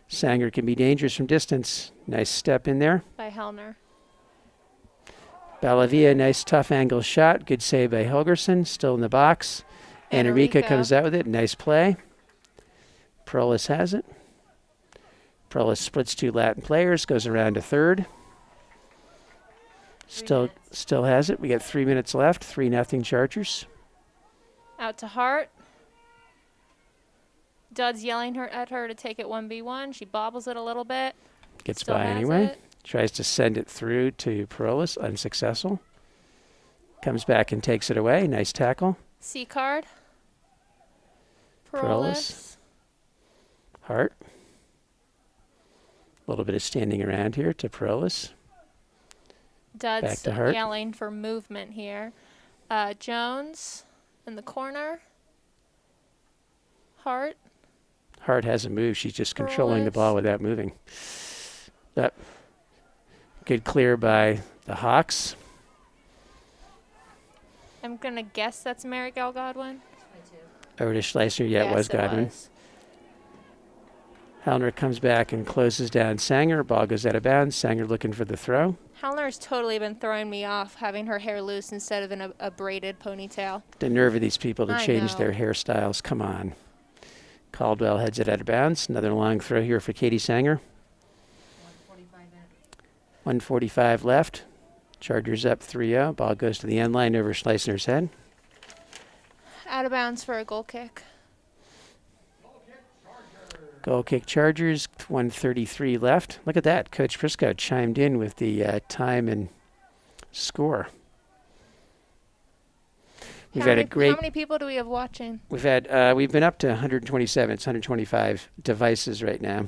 Sanger can be dangerous from distance. Nice step in there. By Hellner. Ballavia, nice tough angle shot. Good save by Helgerson. Still in the box. Enrica comes out with it. Nice play. Perolis has it. Perolis splits two Latin players. Goes around to third. Still has it. We got 3 minutes left. 3-0 Chargers. Out to Hart. Dudd's yelling at her to take it 1v1. She bobbles it a little bit. Gets Still by has anyway. it. Tries to send it through to Perolis. Unsuccessful. Comes back and takes it away. Nice tackle. C-card. Perolis. Hart. A little bit of standing around here to Perolis. Back Dudd's to Hart. yelling for movement here. Jones in the corner. Hart. Hart hasn't moved. She's just controlling the ball without moving. That good clear by the Hawks. I'm going to guess that's Mary Gail Godwin. 22. Over to Schleissner. Yeah, Yes, it was Godwin. was. Hellner comes back and closes down Sanger. Ball goes out of bounds. Sanger looking for the throw. Hellner's totally been throwing me off, having her hair loose instead of in a braided ponytail. The nerve of these people to I change know. their hairstyles. Come on. Caldwell heads it out of bounds. Another long throw here for Katie Sanger. 145 minutes. 1:45 left. Chargers up 3-0. Ball goes to the end line over Schleissner's head. Out of bounds for a goal kick. Goal kick Chargers. 1:33 left. Look at that. Coach Prisco chimed in with the time and score. We've had a great. How many people do we have watching? We've been up to 127. It's 125 devices right now.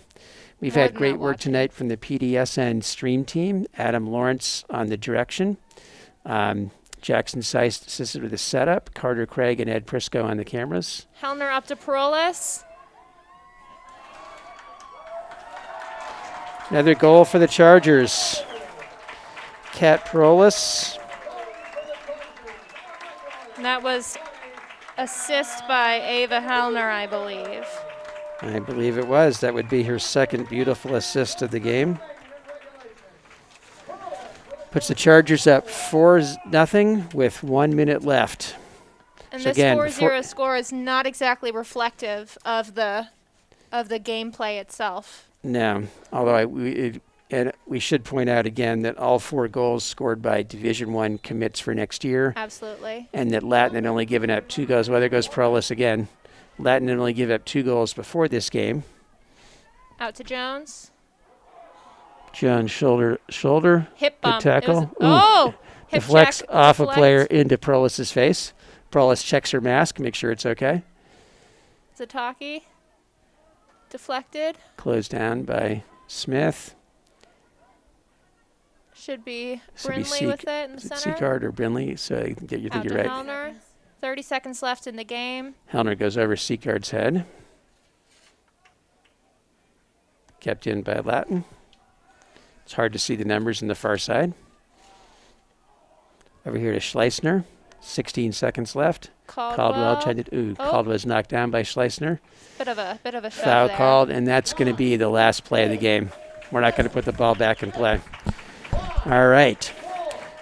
We've More had than great that work watching. tonight from the PDSN stream team. Adam Lawrence on the direction. Jackson Sykes assisted with the setup. Carter Craig and Ed Prisco on the cameras. Hellner up to Perolis. Another goal for the Chargers. Kat Perolis. And that was assist by Ava Hellner, I believe. I believe it was. That would be her second beautiful assist of the game. Puts the Chargers up 4-0 with 1 minute left. And So this again, 4-0 score is not exactly reflective of the gameplay itself. No, although we should point out again that all 4 goals scored by Division I commits for next year, Absolutely. and that Latin had only given up 2 goals. Well, there goes Perolis again. Latin had only given up 2 goals before this game. Out to Jones. Jones shoulder, Hip good bump. tackle. It was, hip deflects check, off deflect. a player into Perolis' face. Perolis checks her mask, make sure it's okay. Zataki. Deflected. Closed down by Smith. Should be Should be Brindley with it in the center. Seacard or Brindley, so you think Out you're to right. Hellner. 30 seconds left in the game. Hellner goes over Seacard's head. Kept in by Latin. It's hard to see the numbers on the far side. Over here to Schleissner. 16 seconds left. Caldwell tried to. Caldwell's knocked down by Schleissner. Bit of a shove Foul there. called, and that's going to be the last play of the game. We're not going to put the ball back in play. All right.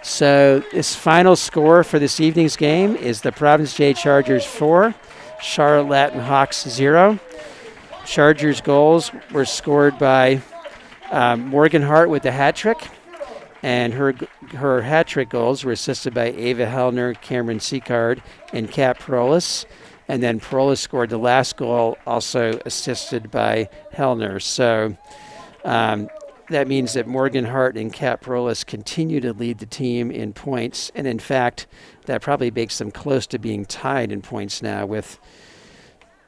So this final score for this evening's game is the Providence J Chargers 4, Charlotte Latin Hawks 0. Chargers goals were scored by Morgan Hart with the hat trick, and her hat trick goals were assisted by Ava Hellner, Cameron Seacard, and Kat Perolis. And then Perolis scored the last goal, also assisted by Hellner. So that means that Morgan Hart and Kat Perolis continue to lead the team in points. And in fact, that probably makes them close to being tied in points now with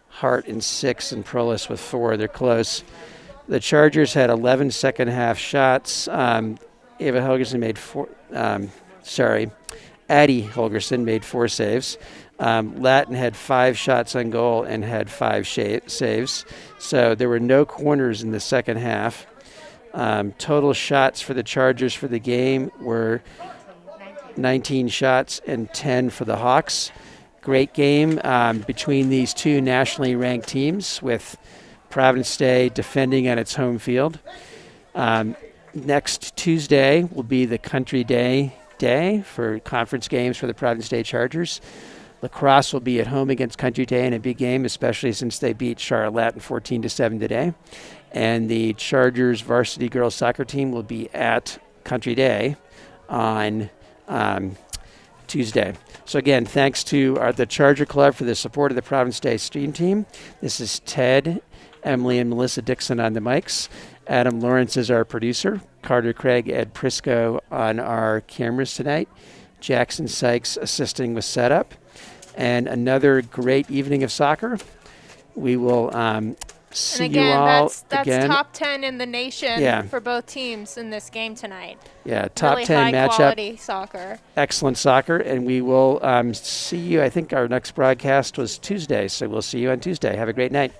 Hart in 6 and Perolis with 4. They're close. The Chargers had 11 second half shots. Ava Helgerson made 4. Addie Holgerson made 4 saves. Latin had 5 shots on goal and had 5 saves. So there were no corners in the second half. Total shots for the Chargers for the game were 19 shots and 10 for the Hawks. Great game between these two nationally ranked teams, with Providence Day defending on its home field. Next Tuesday will be the Country Day for conference games for the Providence Day Chargers. Lacrosse will be at home against Country Day in a big game, especially since they beat Charlotte Latin 14-7 today. And the Chargers varsity girls soccer team will be at Country Day on Tuesday. So again, thanks to the Charger Club for the support of the Providence Day Steam Team. This is Ted, Emily, and Melissa Dixon on the mics. Adam Lawrence is our producer. Carter Craig, Ed Prisco on our cameras tonight. Jackson Sykes assisting with setup. And another great evening of soccer. We will see And again, you all that's again. top 10 in the nation Yeah. for both teams in this game tonight. Yeah, top really 10 high matchup. quality soccer. Excellent soccer. And we will see you. I think our next broadcast was Tuesday. So we'll see you on Tuesday. Have a great night.